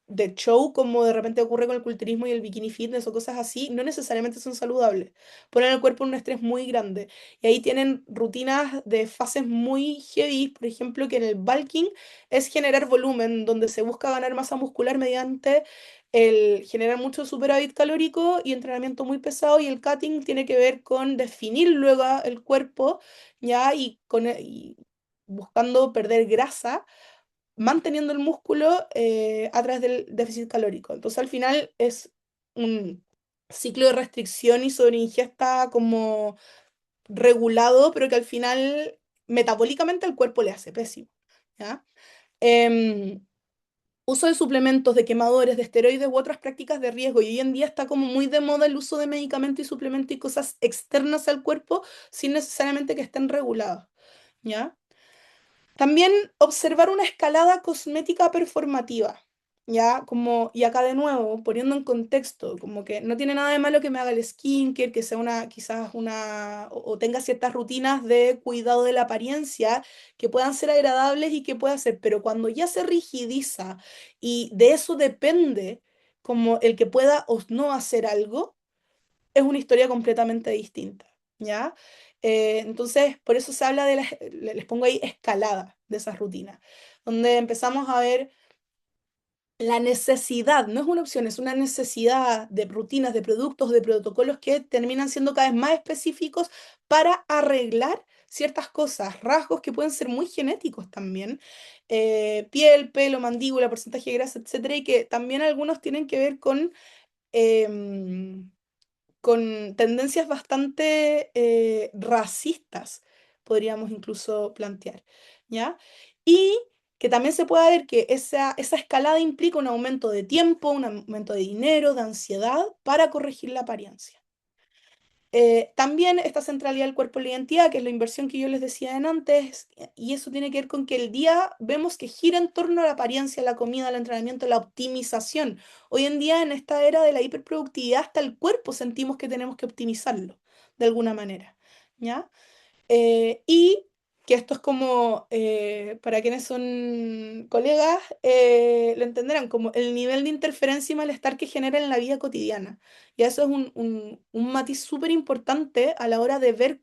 de show, como de repente ocurre con el culturismo y el bikini fitness o cosas así, no necesariamente son saludables. Ponen al cuerpo en un estrés muy grande. Y ahí tienen rutinas de fases muy heavy, por ejemplo, que en el bulking es generar volumen, donde se busca ganar masa muscular mediante el generar mucho superávit calórico y entrenamiento muy pesado, y el cutting tiene que ver con definir luego el cuerpo, ¿ya? Y buscando perder grasa, manteniendo el músculo a través del déficit calórico. Entonces, al final es un ciclo de restricción y sobreingesta como regulado, pero que al final metabólicamente al cuerpo le hace pésimo, ¿ya? Em, Uso de suplementos, de quemadores, de esteroides u otras prácticas de riesgo. Y hoy en día está como muy de moda el uso de medicamentos y suplementos y cosas externas al cuerpo sin necesariamente que estén regulados, ¿ya? También observar una escalada cosmética performativa, ¿ya? Como, y acá de nuevo, poniendo en contexto, como que no tiene nada de malo que me haga el skincare, que sea una, quizás una, o tenga ciertas rutinas de cuidado de la apariencia que puedan ser agradables y que pueda ser, pero cuando ya se rigidiza y de eso depende como el que pueda o no hacer algo, es una historia completamente distinta, ¿ya? Entonces, por eso se habla de las, les pongo ahí escalada de esas rutinas, donde empezamos a ver la necesidad, no es una opción, es una necesidad de rutinas, de productos, de protocolos que terminan siendo cada vez más específicos para arreglar ciertas cosas, rasgos que pueden ser muy genéticos también, piel, pelo, mandíbula, porcentaje de grasa, etcétera, y que también algunos tienen que ver em, con tendencias bastante racistas, podríamos incluso plantear, ¿ya? Y que también se puede ver que esa escalada implica un aumento de tiempo, un aumento de dinero, de ansiedad para corregir la apariencia. También esta centralidad del cuerpo en la identidad, que es la inversión que yo les decía en antes, y eso tiene que ver con que el día vemos que gira en torno a la apariencia, la comida, el entrenamiento, la optimización. Hoy en día, en esta era de la hiperproductividad, hasta el cuerpo sentimos que tenemos que optimizarlo de alguna manera, ¿ya? Y que esto es como, para quienes son colegas, lo entenderán como el nivel de interferencia y malestar que genera en la vida cotidiana. Y eso es un matiz súper importante a la hora de ver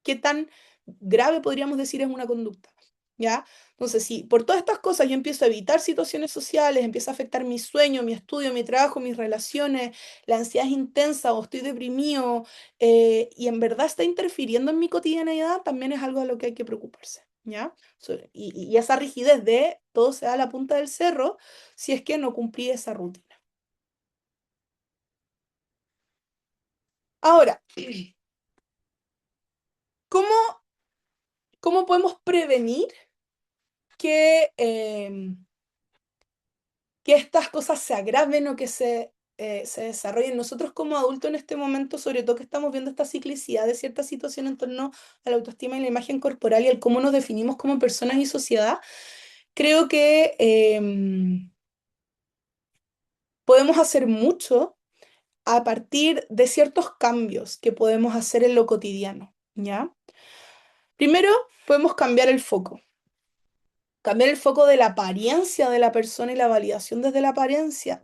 qué tan grave podríamos decir es una conducta. ¿Ya? Entonces, si por todas estas cosas yo empiezo a evitar situaciones sociales, empieza a afectar mi sueño, mi estudio, mi trabajo, mis relaciones, la ansiedad es intensa o estoy deprimido, y en verdad está interfiriendo en mi cotidianeidad, también es algo de lo que hay que preocuparse, ¿ya? Y esa rigidez de todo se da a la punta del cerro si es que no cumplí esa rutina. Ahora, ¿cómo, cómo podemos prevenir que, que estas cosas se agraven o que se desarrollen? Nosotros como adultos en este momento, sobre todo que estamos viendo esta ciclicidad de ciertas situaciones en torno a la autoestima y la imagen corporal y el cómo nos definimos como personas y sociedad, creo que podemos hacer mucho a partir de ciertos cambios que podemos hacer en lo cotidiano, ¿ya? Primero, podemos cambiar el foco de la apariencia de la persona y la validación desde la apariencia,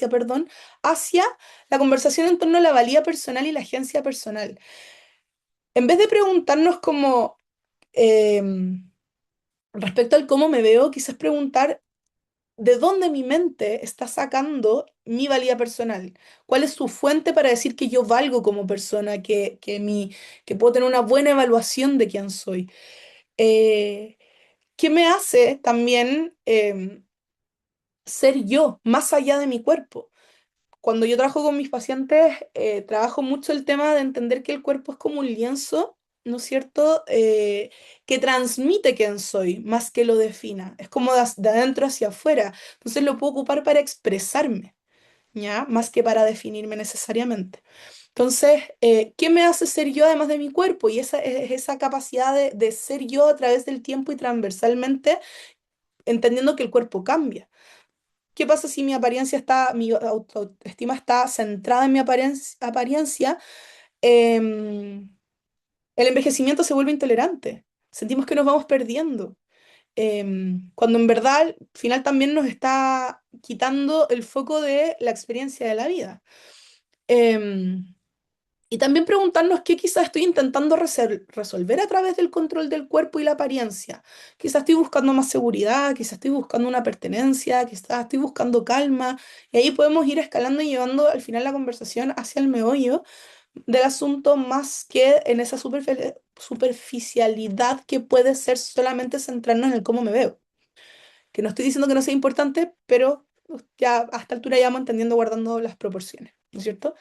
perdón, hacia la conversación en torno a la valía personal y la agencia personal. En vez de preguntarnos como respecto al cómo me veo, quizás preguntar de dónde mi mente está sacando mi valía personal. ¿Cuál es su fuente para decir que yo valgo como persona, que puedo tener una buena evaluación de quién soy? Eh, ¿Qué me hace también ser yo, más allá de mi cuerpo? Cuando yo trabajo con mis pacientes, trabajo mucho el tema de entender que el cuerpo es como un lienzo, ¿no es cierto? Que transmite quién soy, más que lo defina. Es como de adentro hacia afuera. Entonces lo puedo ocupar para expresarme, ¿ya? Más que para definirme necesariamente. Entonces, ¿qué me hace ser yo además de mi cuerpo? Y esa es esa capacidad de ser yo a través del tiempo y transversalmente, entendiendo que el cuerpo cambia. ¿Qué pasa si mi autoestima está centrada en mi apariencia? Em, el envejecimiento se vuelve intolerante. Sentimos que nos vamos perdiendo. Cuando en verdad al final también nos está quitando el foco de la experiencia de la vida. Em, y también preguntarnos qué quizás estoy intentando resolver a través del control del cuerpo y la apariencia. Quizás estoy buscando más seguridad, quizás estoy buscando una pertenencia, quizás estoy buscando calma. Y ahí podemos ir escalando y llevando al final la conversación hacia el meollo del asunto más que en esa superficialidad que puede ser solamente centrarnos en el cómo me veo. Que no estoy diciendo que no sea importante, pero ya a esta altura ya vamos entendiendo guardando las proporciones. ¿no es cierto?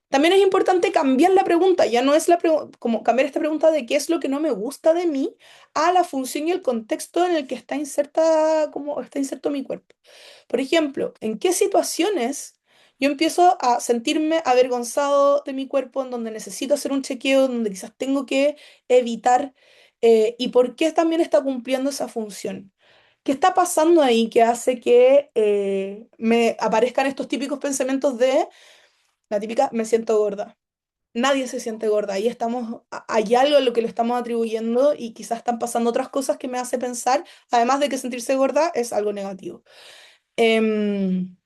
También es importante cambiar la pregunta, ya no es como cambiar esta pregunta de qué es lo que no me gusta de mí a la función y el contexto en el que está inserta, como está inserto mi cuerpo. Por ejemplo, ¿en qué situaciones yo empiezo a sentirme avergonzado de mi cuerpo, en donde necesito hacer un chequeo, donde quizás tengo que evitar, y por qué también está cumpliendo esa función? ¿Qué está pasando ahí que hace que me aparezcan estos típicos pensamientos de la típica, me siento gorda? Nadie se siente gorda. Ahí estamos, hay algo a lo que lo estamos atribuyendo y quizás están pasando otras cosas que me hace pensar, además de que sentirse gorda es algo negativo. Em,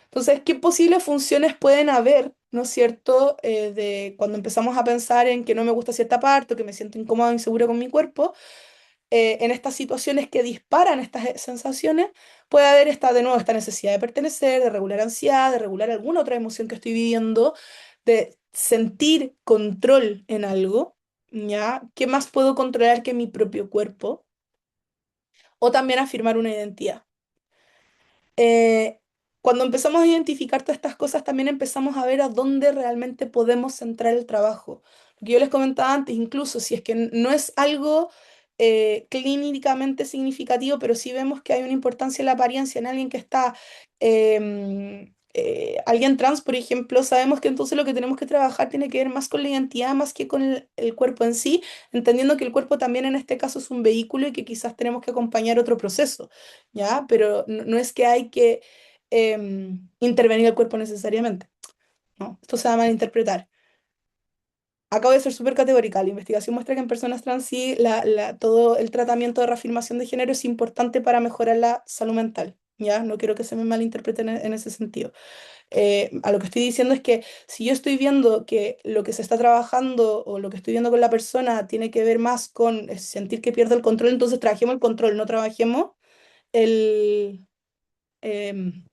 entonces, ¿qué posibles funciones pueden haber, ¿no es cierto? De cuando empezamos a pensar en que no me gusta cierta parte o que me siento incómoda o insegura con mi cuerpo, en estas situaciones que disparan estas sensaciones, puede haber de nuevo esta necesidad de pertenecer, de regular ansiedad, de regular alguna otra emoción que estoy viviendo, de sentir control en algo, ¿ya? ¿Qué más puedo controlar que mi propio cuerpo? O también afirmar una identidad. eh, Cuando empezamos a identificar todas estas cosas, también empezamos a ver a dónde realmente podemos centrar el trabajo. Lo que yo les comentaba antes, incluso si es que no es algo clínicamente significativo, pero sí vemos que hay una importancia en la apariencia en alguien que está, alguien trans, por ejemplo, sabemos que entonces lo que tenemos que trabajar tiene que ver más con la identidad, más que con el cuerpo en sí, entendiendo que el cuerpo también en este caso es un vehículo y que quizás tenemos que acompañar otro proceso. ¿Ya? Pero no es que hay que intervenir el cuerpo necesariamente, ¿no? Esto se va a malinterpretar. Acabo de ser súper categórica. La investigación muestra que en personas trans sí, todo el tratamiento de reafirmación de género es importante para mejorar la salud mental. ¿Ya? No quiero que se me malinterprete en ese sentido. A lo que estoy diciendo es que si yo estoy viendo que lo que se está trabajando o lo que estoy viendo con la persona tiene que ver más con sentir que pierde el control, entonces trabajemos el control, no trabajemos el, em,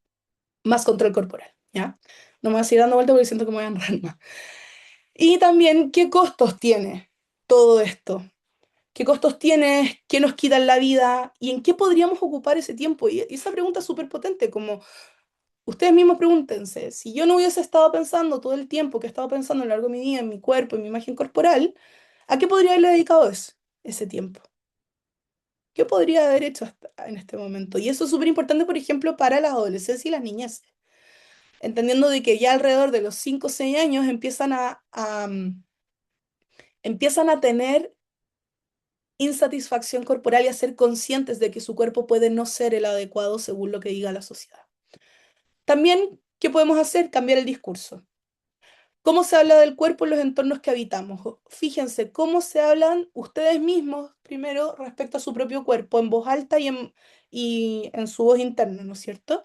más control corporal, ¿ya? No me voy a seguir dando vueltas porque siento que me voy a enredar más. Y también, ¿qué costos tiene todo esto? ¿Qué costos tiene? ¿Qué nos quitan la vida? ¿Y en qué podríamos ocupar ese tiempo? Y esa pregunta es súper potente, como ustedes mismos pregúntense, si yo no hubiese estado pensando todo el tiempo que he estado pensando a lo largo de mi vida, en mi cuerpo, en mi imagen corporal, ¿a qué podría haberle dedicado ese tiempo? ¿Qué podría haber hecho en este momento? Y eso es súper importante, por ejemplo, para las adolescencias y las niñas, entendiendo de que ya alrededor de los 5 o 6 años empiezan a tener insatisfacción corporal y a ser conscientes de que su cuerpo puede no ser el adecuado según lo que diga la sociedad. También, ¿qué podemos hacer? Cambiar el discurso. ¿Cómo se habla del cuerpo en los entornos que habitamos? Fíjense cómo se hablan ustedes mismos primero respecto a su propio cuerpo, en voz alta y en su voz interna, ¿no es cierto?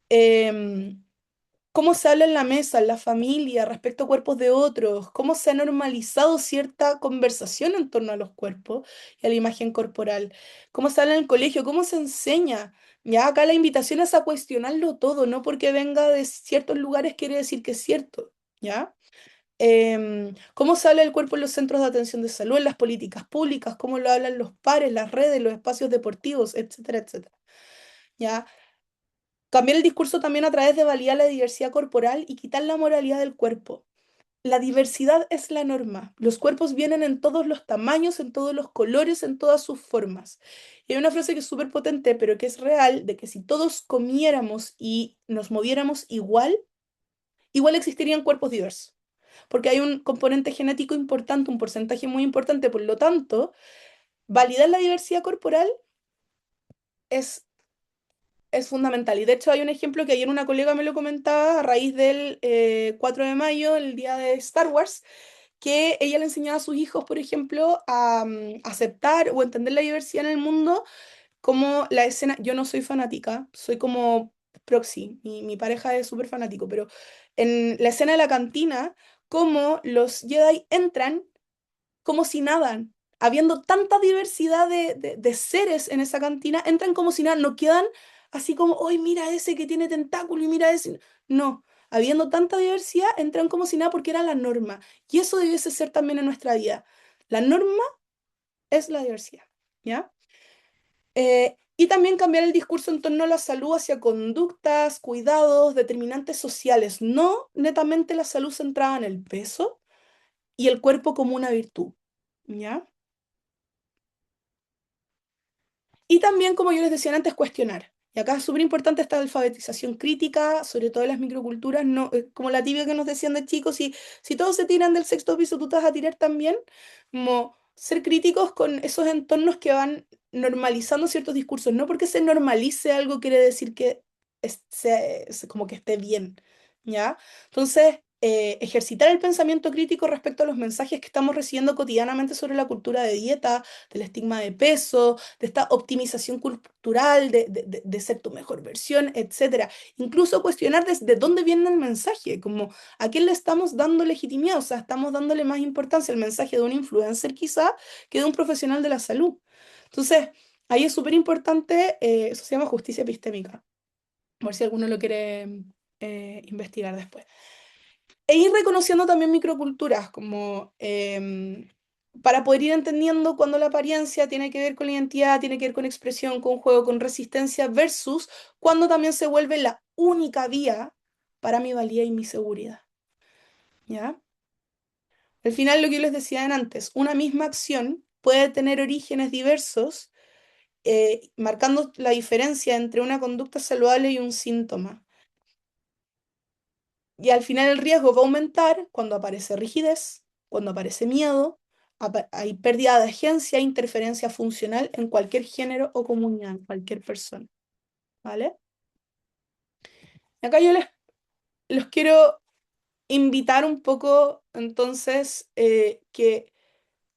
Em, Cómo se habla en la mesa, en la familia, respecto a cuerpos de otros, cómo se ha normalizado cierta conversación en torno a los cuerpos y a la imagen corporal, cómo se habla en el colegio, cómo se enseña. Ya acá la invitación es a cuestionarlo todo, no porque venga de ciertos lugares quiere decir que es cierto, ¿ya? Cómo se habla del cuerpo en los centros de atención de salud, en las políticas públicas, cómo lo hablan los pares, las redes, los espacios deportivos, etcétera, etcétera. ¿Ya? Cambiar el discurso también a través de validar la diversidad corporal y quitar la moralidad del cuerpo. La diversidad es la norma. Los cuerpos vienen en todos los tamaños, en todos los colores, en todas sus formas. Y hay una frase que es súper potente, pero que es real, de que si todos comiéramos y nos moviéramos igual, igual existirían cuerpos diversos. Porque hay un componente genético importante, un porcentaje muy importante. Por lo tanto, validar la diversidad corporal es es fundamental. Y de hecho hay un ejemplo que ayer una colega me lo comentaba a raíz del 4 de mayo, el día de Star Wars, que ella le enseñaba a sus hijos, por ejemplo, a aceptar o entender la diversidad en el mundo como la escena, yo no soy fanática, soy como proxy, mi pareja es súper fanático, pero en la escena de la cantina, como los Jedi entran como si nada. Habiendo tanta diversidad de seres en esa cantina, entran como si nada, no quedan así como, hoy mira ese que tiene tentáculo y mira ese. No, habiendo tanta diversidad, entran como si nada porque era la norma. Y eso debiese ser también en nuestra vida. La norma es la diversidad, ¿ya? Y también cambiar el discurso en torno a la salud hacia conductas, cuidados, determinantes sociales, no netamente la salud centrada en el peso y el cuerpo como una virtud, ¿ya? Y también, como yo les decía antes, cuestionar. Y acá es súper importante esta alfabetización crítica, sobre todo en las microculturas, no, como la tibia que nos decían de chicos, si todos se tiran del sexto piso, tú te vas a tirar también, como ser críticos con esos entornos que van normalizando ciertos discursos. No porque se normalice algo quiere decir que como que esté bien, ¿ya? Entonces, ejercitar el pensamiento crítico respecto a los mensajes que estamos recibiendo cotidianamente sobre la cultura de dieta, del estigma de peso, de esta optimización cultural, de ser tu mejor versión, etcétera. Incluso cuestionar desde dónde viene el mensaje, como a quién le estamos dando legitimidad, o sea, estamos dándole más importancia al mensaje de un influencer quizá que de un profesional de la salud. Entonces, ahí es súper importante, eso se llama justicia epistémica, por si alguno lo quiere investigar después. E ir reconociendo también microculturas, como para poder ir entendiendo cuando la apariencia tiene que ver con la identidad, tiene que ver con expresión, con juego, con resistencia, versus cuando también se vuelve la única vía para mi valía y mi seguridad. ¿Ya? Al final, lo que yo les decía antes, una misma acción puede tener orígenes diversos, marcando la diferencia entre una conducta saludable y un síntoma. Y al final el riesgo va a aumentar cuando aparece rigidez, cuando aparece miedo, hay pérdida de agencia e interferencia funcional en cualquier género o comunidad, en cualquier persona, ¿vale? Acá yo los quiero invitar un poco, entonces, que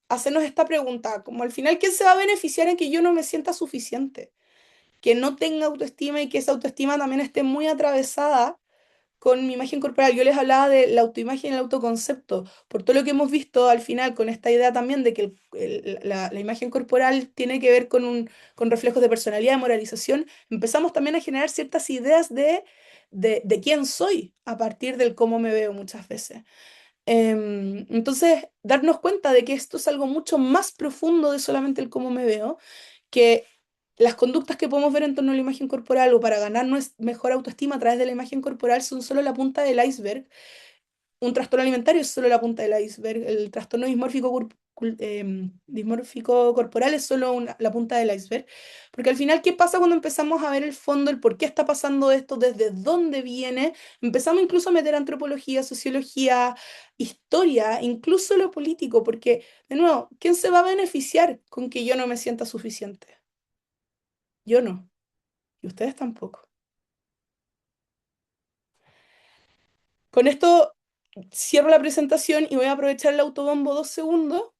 hacernos esta pregunta, como al final, ¿quién se va a beneficiar en que yo no me sienta suficiente? Que no tenga autoestima y que esa autoestima también esté muy atravesada con mi imagen corporal. Yo les hablaba de la autoimagen y el autoconcepto, por todo lo que hemos visto al final con esta idea también de que la imagen corporal tiene que ver con reflejos de personalidad, de moralización, empezamos también a generar ciertas ideas de quién soy a partir del cómo me veo muchas veces. Entonces, darnos cuenta de que esto es algo mucho más profundo de solamente el cómo me veo, que las conductas que podemos ver en torno a la imagen corporal o para ganar mejor autoestima a través de la imagen corporal son solo la punta del iceberg. Un trastorno alimentario es solo la punta del iceberg. El trastorno dismórfico corporal es solo la punta del iceberg. Porque al final, ¿qué pasa cuando empezamos a ver el fondo, el por qué está pasando esto, desde dónde viene? Empezamos incluso a meter antropología, sociología, historia, incluso lo político, porque, de nuevo, ¿quién se va a beneficiar con que yo no me sienta suficiente? Yo no, y ustedes tampoco. Con esto cierro la presentación y voy a aprovechar el autobombo 2 segundos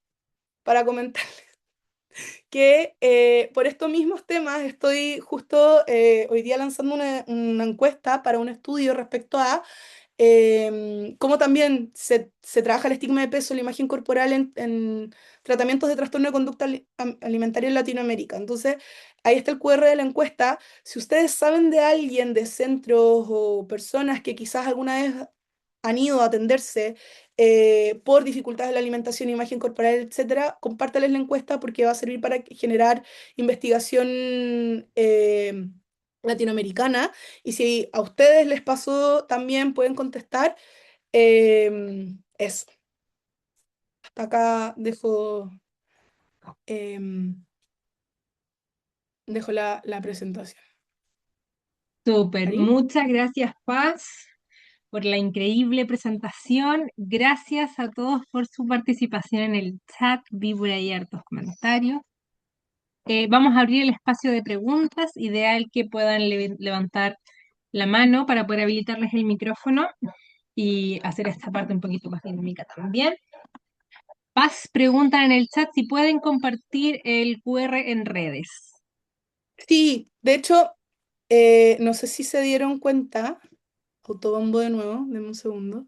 para comentar que por estos mismos temas estoy justo hoy día lanzando una encuesta para un estudio respecto a cómo también se trabaja el estigma de peso, la imagen corporal en tratamientos de trastorno de conducta alimentaria en Latinoamérica. Entonces, ahí está el QR de la encuesta. Si ustedes saben de alguien de centros o personas que quizás alguna vez han ido a atenderse por dificultades de la alimentación, imagen corporal, etcétera, compártales la encuesta porque va a servir para generar investigación latinoamericana. Y si a ustedes les pasó, también pueden contestar. Eso. Hasta acá em, dejo la presentación. Súper, ¿Ari? muchas gracias, Paz, por la increíble presentación. Gracias a todos por su participación en el chat. Vi por ahí hartos comentarios. Vamos a abrir el espacio de preguntas, ideal que puedan levantar la mano para poder habilitarles el micrófono y hacer esta parte un poquito más dinámica también. Paz pregunta en el chat si pueden compartir el QR en redes. Sí, de hecho, no sé si se dieron cuenta, autobombo de nuevo, denme un segundo,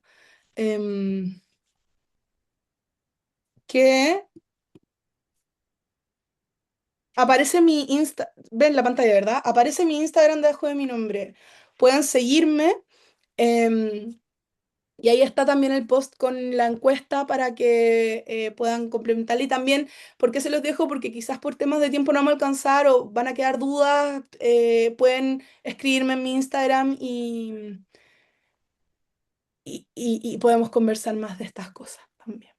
em, que aparece mi Insta, ven la pantalla, ¿verdad? Aparece mi Instagram debajo de mi nombre. Pueden seguirme. em, Y ahí está también el post con la encuesta para que puedan complementarla. Y también, ¿por qué se los dejo? Porque quizás por temas de tiempo no me va a alcanzar o van a quedar dudas, pueden escribirme en mi Instagram y podemos conversar más de estas cosas también.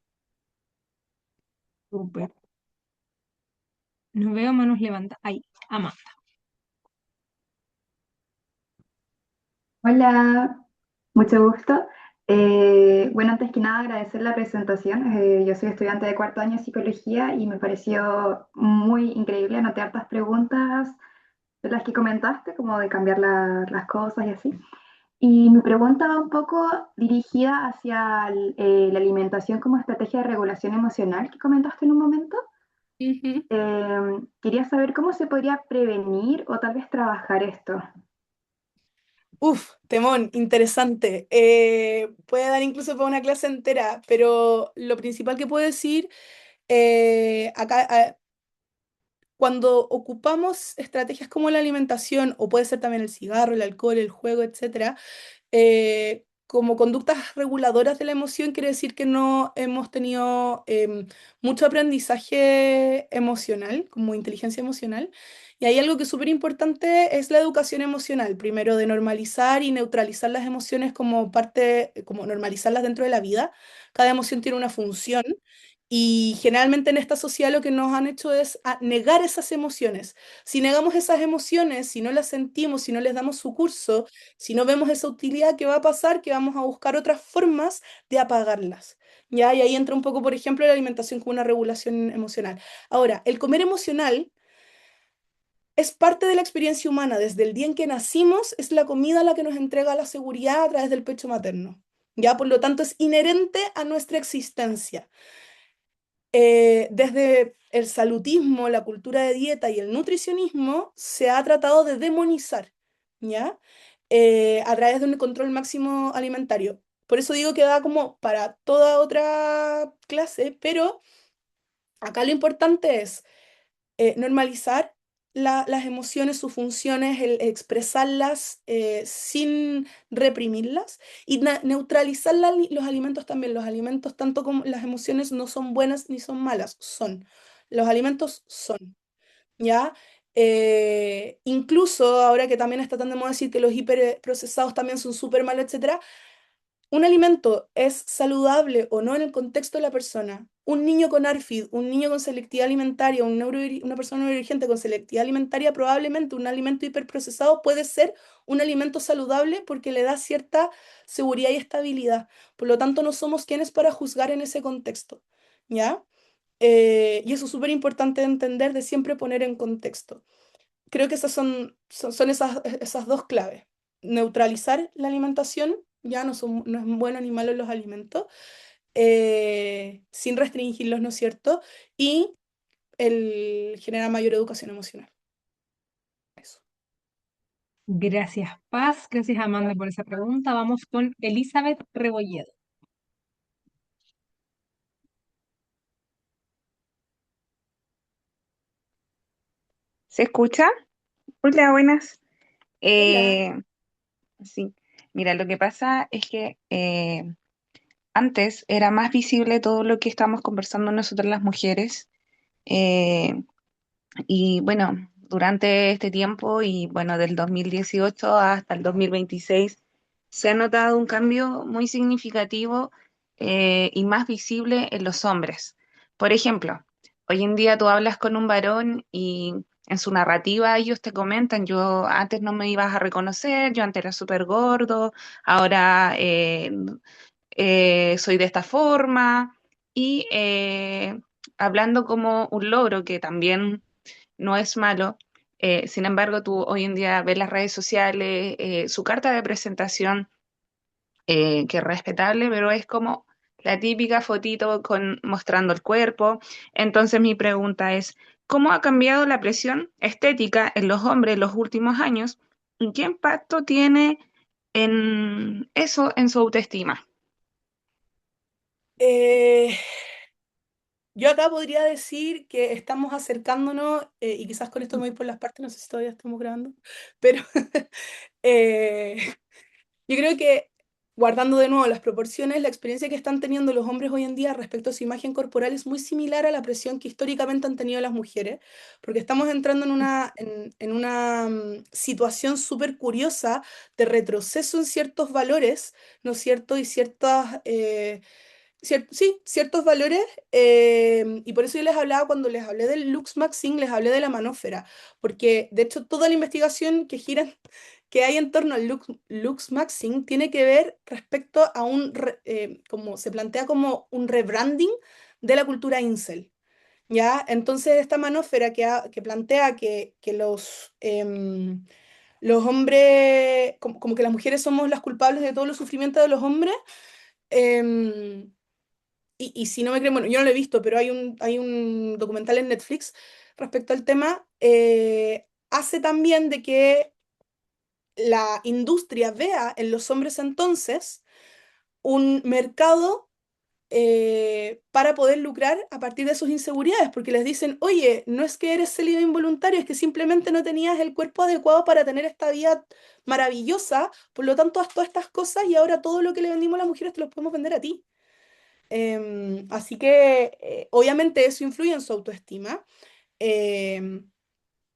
Súper. No veo manos levantadas. Ahí, ama. Hola, mucho gusto. Bueno, antes que nada agradecer la presentación. Yo soy estudiante de cuarto año de psicología y me pareció muy increíble. Anoté hartas preguntas de las que comentaste, como de cambiar las cosas y así. Y mi pregunta va un poco dirigida hacia la alimentación como estrategia de regulación emocional que comentaste en un momento. Ujú. Quería saber cómo se podría prevenir o tal vez trabajar esto. Uf, temón, interesante. Puede dar incluso para una clase entera, pero lo principal que puedo decir, acá, cuando ocupamos estrategias como la alimentación, o puede ser también el cigarro, el alcohol, el juego, etcétera, como conductas reguladoras de la emoción, quiere decir que no hemos tenido mucho aprendizaje emocional, como inteligencia emocional. Y hay algo que es súper importante, es la educación emocional. Primero, de normalizar y neutralizar las emociones como parte, como normalizarlas dentro de la vida. Cada emoción tiene una función. Y generalmente en esta sociedad lo que nos han hecho es negar esas emociones. Si negamos esas emociones, si no las sentimos, si no les damos su curso, si no vemos esa utilidad, ¿qué va a pasar? Que vamos a buscar otras formas de apagarlas. ¿Ya? Y ahí entra un poco, por ejemplo, la alimentación como una regulación emocional. Ahora, el comer emocional es parte de la experiencia humana. Desde el día en que nacimos, es la comida la que nos entrega la seguridad a través del pecho materno. ¿Ya? Por lo tanto, es inherente a nuestra existencia. Desde el salutismo, la cultura de dieta y el nutricionismo se ha tratado de demonizar, ¿ya? A través de un control máximo alimentario. Por eso digo que da como para toda otra clase, pero acá lo importante es normalizar las emociones, sus funciones, el expresarlas sin reprimirlas y neutralizar los alimentos también. Los alimentos, tanto como las emociones, no son buenas ni son malas, son. Los alimentos son, ¿ya? Incluso ahora que también está tan de moda decir que los hiperprocesados también son súper malos, etcétera, un alimento es saludable o no en el contexto de la persona. Un niño con ARFID, un niño con selectividad alimentaria, una persona neurodivergente con selectividad alimentaria, probablemente un alimento hiperprocesado puede ser un alimento saludable porque le da cierta seguridad y estabilidad. Por lo tanto, no somos quienes para juzgar en ese contexto, ¿ya? Y eso es súper importante de entender, de siempre poner en contexto. Creo que esas son esas dos claves. Neutralizar la alimentación, ya no es bueno ni malo los alimentos, sin restringirlos, ¿no es cierto? Y el generar mayor educación emocional. Eso. Gracias, Paz. Gracias, Amanda, por esa pregunta. Vamos con Elizabeth Rebolledo. ¿Se escucha? Hola, buenas. Hola. Eh, sí, mira, lo que pasa es que antes era más visible todo lo que estamos conversando nosotras las mujeres. eh, y bueno, durante este tiempo y bueno, del 2018 hasta el 2026 se ha notado un cambio muy significativo y más visible en los hombres. Por ejemplo, hoy en día tú hablas con un varón y en su narrativa ellos te comentan, yo antes no me ibas a reconocer, yo antes era súper gordo, ahora soy de esta forma y hablando como un logro que también no es malo. Sin embargo, tú hoy en día ves las redes sociales, su carta de presentación, que es respetable, pero es como la típica fotito con, mostrando el cuerpo. Entonces mi pregunta es, ¿cómo ha cambiado la presión estética en los hombres en los últimos años y qué impacto tiene en eso en su autoestima? Eh, yo acá podría decir que estamos acercándonos, y quizás con esto me voy por las partes, no sé si todavía estamos grabando, pero eh, yo creo que guardando de nuevo las proporciones, la experiencia que están teniendo los hombres hoy en día respecto a su imagen corporal es muy similar a la presión que históricamente han tenido las mujeres, porque estamos entrando en una situación súper curiosa de retroceso en ciertos valores, ¿no es cierto? Y sí, ciertos valores, y por eso yo les hablaba, cuando les hablé del Lux Maxing, les hablé de la manósfera, porque de hecho toda la investigación que hay en torno al Lux Maxing tiene que ver respecto a como se plantea como un rebranding de la cultura incel, ¿ya? Entonces esta manósfera que plantea que los hombres, como que las mujeres somos las culpables de todos los sufrimientos de los hombres, em, y si no me creen, bueno, yo no lo he visto, pero hay un documental en Netflix respecto al tema, hace también de que la industria vea en los hombres entonces un mercado, para poder lucrar a partir de sus inseguridades, porque les dicen, oye, no es que eres célibe involuntario, es que simplemente no tenías el cuerpo adecuado para tener esta vida maravillosa, por lo tanto haz todas estas cosas y ahora todo lo que le vendimos a las mujeres te lo podemos vender a ti. Así que obviamente eso influye en su autoestima, em,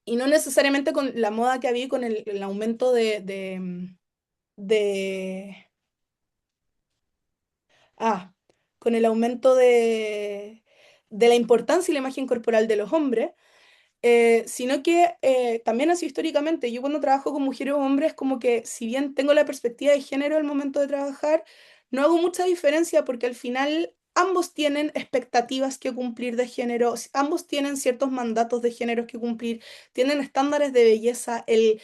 y no necesariamente con la moda que había, con el aumento de- ah, con el aumento de la importancia y la imagen corporal de los hombres, sino que también así históricamente, yo cuando trabajo con mujeres o hombres, como que si bien tengo la perspectiva de género al momento de trabajar, no hago mucha diferencia porque al final ambos tienen expectativas que cumplir de género, ambos tienen ciertos mandatos de género que cumplir, tienen estándares de belleza, el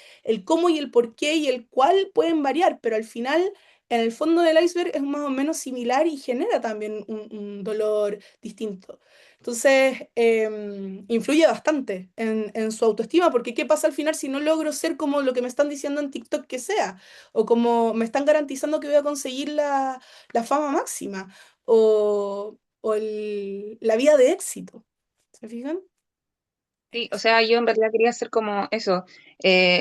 cómo y el por qué y el cuál pueden variar, pero al final, en el fondo del iceberg es más o menos similar y genera también un dolor distinto. Entonces, influye bastante en su autoestima, porque ¿qué pasa al final si no logro ser como lo que me están diciendo en TikTok que sea? O como me están garantizando que voy a conseguir la fama máxima, o la vida de éxito. ¿Se fijan? Sí, o sea, yo en verdad quería hacer como eso.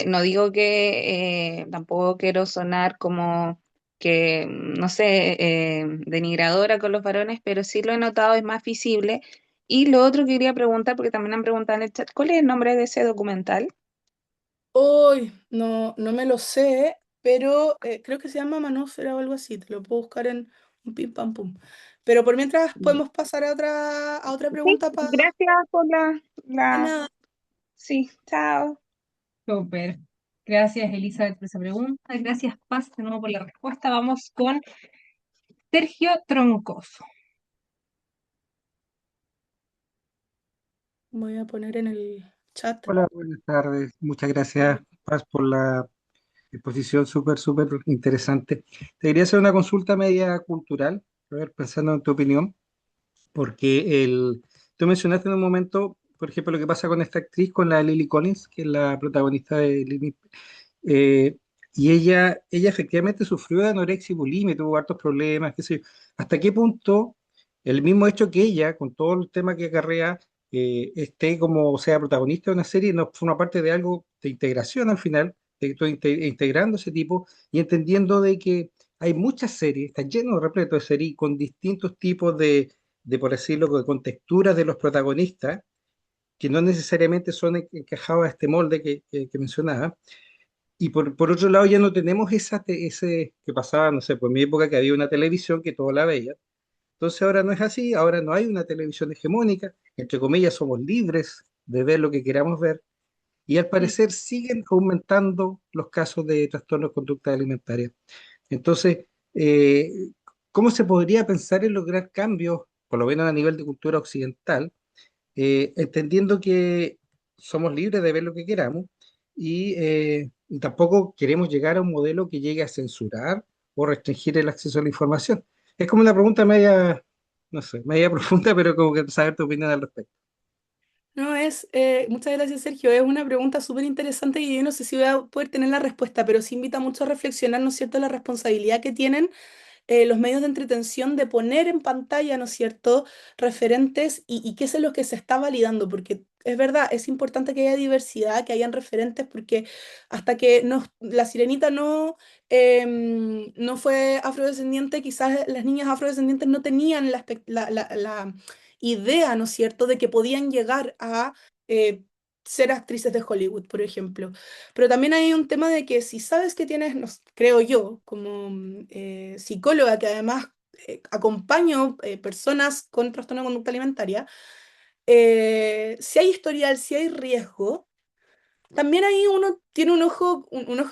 No digo que tampoco quiero sonar como que, no sé, denigradora con los varones, pero sí lo he notado, es más visible. Y lo otro que quería preguntar, porque también han preguntado en el chat, ¿cuál es el nombre de ese documental? Hoy no me lo sé, pero creo que se llama Manósfera o algo así. Te lo puedo buscar en un pim pam pum. Pero por mientras podemos pasar a otra Sí, pregunta para gracias por la... nada. Sí, chao. Súper. Gracias, Elizabeth, por esa pregunta. Gracias, Paz, de nuevo por la respuesta. Vamos con Sergio Troncoso. Voy a poner en el chat. Hola, buenas tardes. Muchas gracias, Paz, por la exposición súper interesante. Te quería hacer una consulta media cultural, a ver, pensando en tu opinión, porque tú mencionaste en un momento, por ejemplo, lo que pasa con esta actriz, con la Lily Collins, que es la protagonista de Lily, eh, y ella efectivamente sufrió de anorexia y bulimia, tuvo hartos problemas, qué sé yo. ¿Hasta qué punto el mismo hecho que ella, con todo el tema que acarrea, esté como sea protagonista de una serie, no forma parte de algo de integración al final, de estoy integrando ese tipo y entendiendo de que hay muchas series, está lleno, repleto de series con distintos tipos por decirlo, con texturas de los protagonistas, que no necesariamente son encajados a este molde que mencionaba, y por otro lado, ya no tenemos ese que pasaba, no sé, por mi época que había una televisión que todo la veía. Entonces ahora no es así, ahora no hay una televisión hegemónica, entre comillas, somos libres de ver lo que queramos ver, y al parecer siguen aumentando los casos de trastornos de conducta alimentaria. Entonces, eh, ¿cómo se podría pensar en lograr cambios, por lo menos a nivel de cultura occidental, entendiendo que somos libres de ver lo que queramos y tampoco queremos llegar a un modelo que llegue a censurar o restringir el acceso a la información? Es como una pregunta media, no sé, media profunda, pero como que saber tu opinión al respecto. No, muchas gracias, Sergio. Es una pregunta súper interesante y yo no sé si voy a poder tener la respuesta, pero sí invita mucho a reflexionar, ¿no es cierto?, la responsabilidad que tienen los medios de entretención de poner en pantalla, ¿no es cierto?, referentes y qué es lo que se está validando, porque es verdad, es importante que haya diversidad, que hayan referentes, porque hasta que la sirenita no fue afrodescendiente, quizás las niñas afrodescendientes no tenían la idea, ¿no es cierto?, de que podían llegar a ser actrices de Hollywood, por ejemplo. Pero también hay un tema de que si sabes que tienes, creo yo, como psicóloga, que además acompaño personas con trastorno de conducta alimentaria, si hay historial, si hay riesgo, también ahí uno tiene un ojo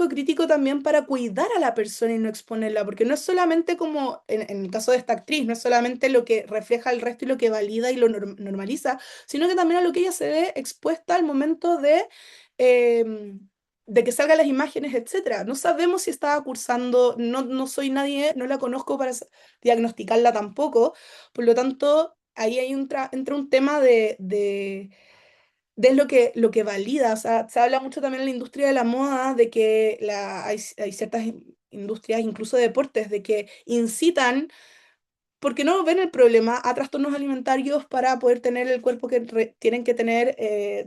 crítico también para cuidar a la persona y no exponerla, porque no es solamente como en el caso de esta actriz, no es solamente lo que refleja el resto y lo que valida y lo normaliza, sino que también a lo que ella se ve expuesta al momento de que salgan las imágenes, etcétera. No sabemos si estaba cursando, no soy nadie, no la conozco para diagnosticarla tampoco, por lo tanto, ahí entra un tema de lo que valida. O sea, se habla mucho también en la industria de la moda de que hay ciertas industrias, incluso deportes, de que incitan, porque no ven el problema, a trastornos alimentarios para poder tener el cuerpo que tienen que tener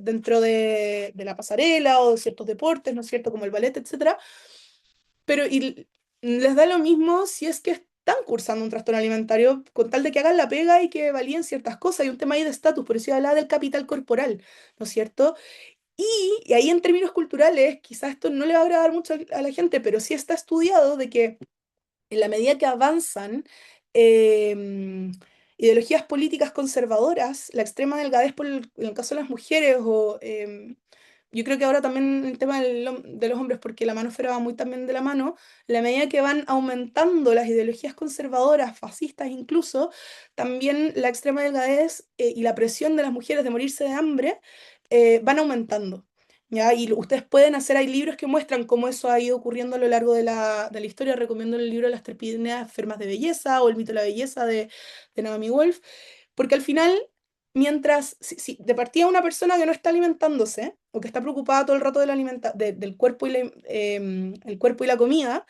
dentro de la pasarela o de ciertos deportes, ¿no es cierto?, como el ballet, etcétera. Pero les da lo mismo si es que están cursando un trastorno alimentario, con tal de que hagan la pega y que valíen ciertas cosas. Hay un tema ahí de estatus, por eso yo hablaba del capital corporal, ¿no es cierto? Y ahí en términos culturales, quizás esto no le va a agradar mucho a la gente, pero sí está estudiado de que en la medida que avanzan em, ideologías políticas conservadoras, la extrema delgadez en el caso de las mujeres, yo creo que ahora también el tema de los hombres, porque la manósfera va muy también de la mano, en la medida que van aumentando las ideologías conservadoras, fascistas incluso, también la extrema delgadez y la presión de las mujeres de morirse de hambre van aumentando. ¿Ya? Y ustedes pueden hacer, hay libros que muestran cómo eso ha ido ocurriendo a lo largo de la historia. Recomiendo el libro Las Terpineas Enfermas de Belleza o El mito de la belleza de Naomi Wolf, porque al final, mientras, si de partida una persona que no está alimentándose o que está preocupada todo el rato del cuerpo el cuerpo y la comida,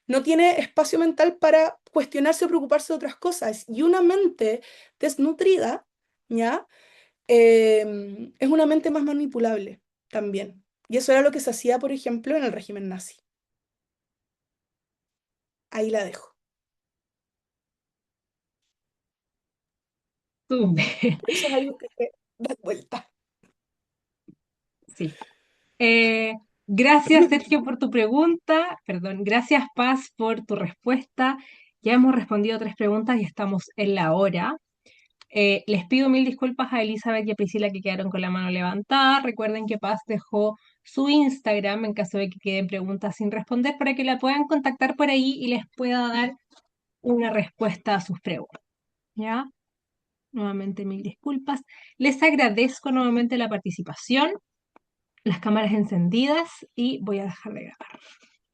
no tiene espacio mental para cuestionarse o preocuparse de otras cosas. Y una mente desnutrida, ¿ya? Es una mente más manipulable también. Y eso era lo que se hacía, por ejemplo, en el régimen nazi. Ahí la dejo. Súper, Eso es algo que se da vuelta. sí. Eh, Gracias, Sergio, por tu pregunta. Perdón, gracias, Paz, por tu respuesta. Ya hemos respondido 3 preguntas y estamos en la hora. Les pido mil disculpas a Elizabeth y a Priscila que quedaron con la mano levantada. Recuerden que Paz dejó su Instagram en caso de que queden preguntas sin responder para que la puedan contactar por ahí y les pueda dar una respuesta a sus preguntas. ¿Ya? Nuevamente mil disculpas. Les agradezco nuevamente la participación, las cámaras encendidas y voy a dejar de grabar.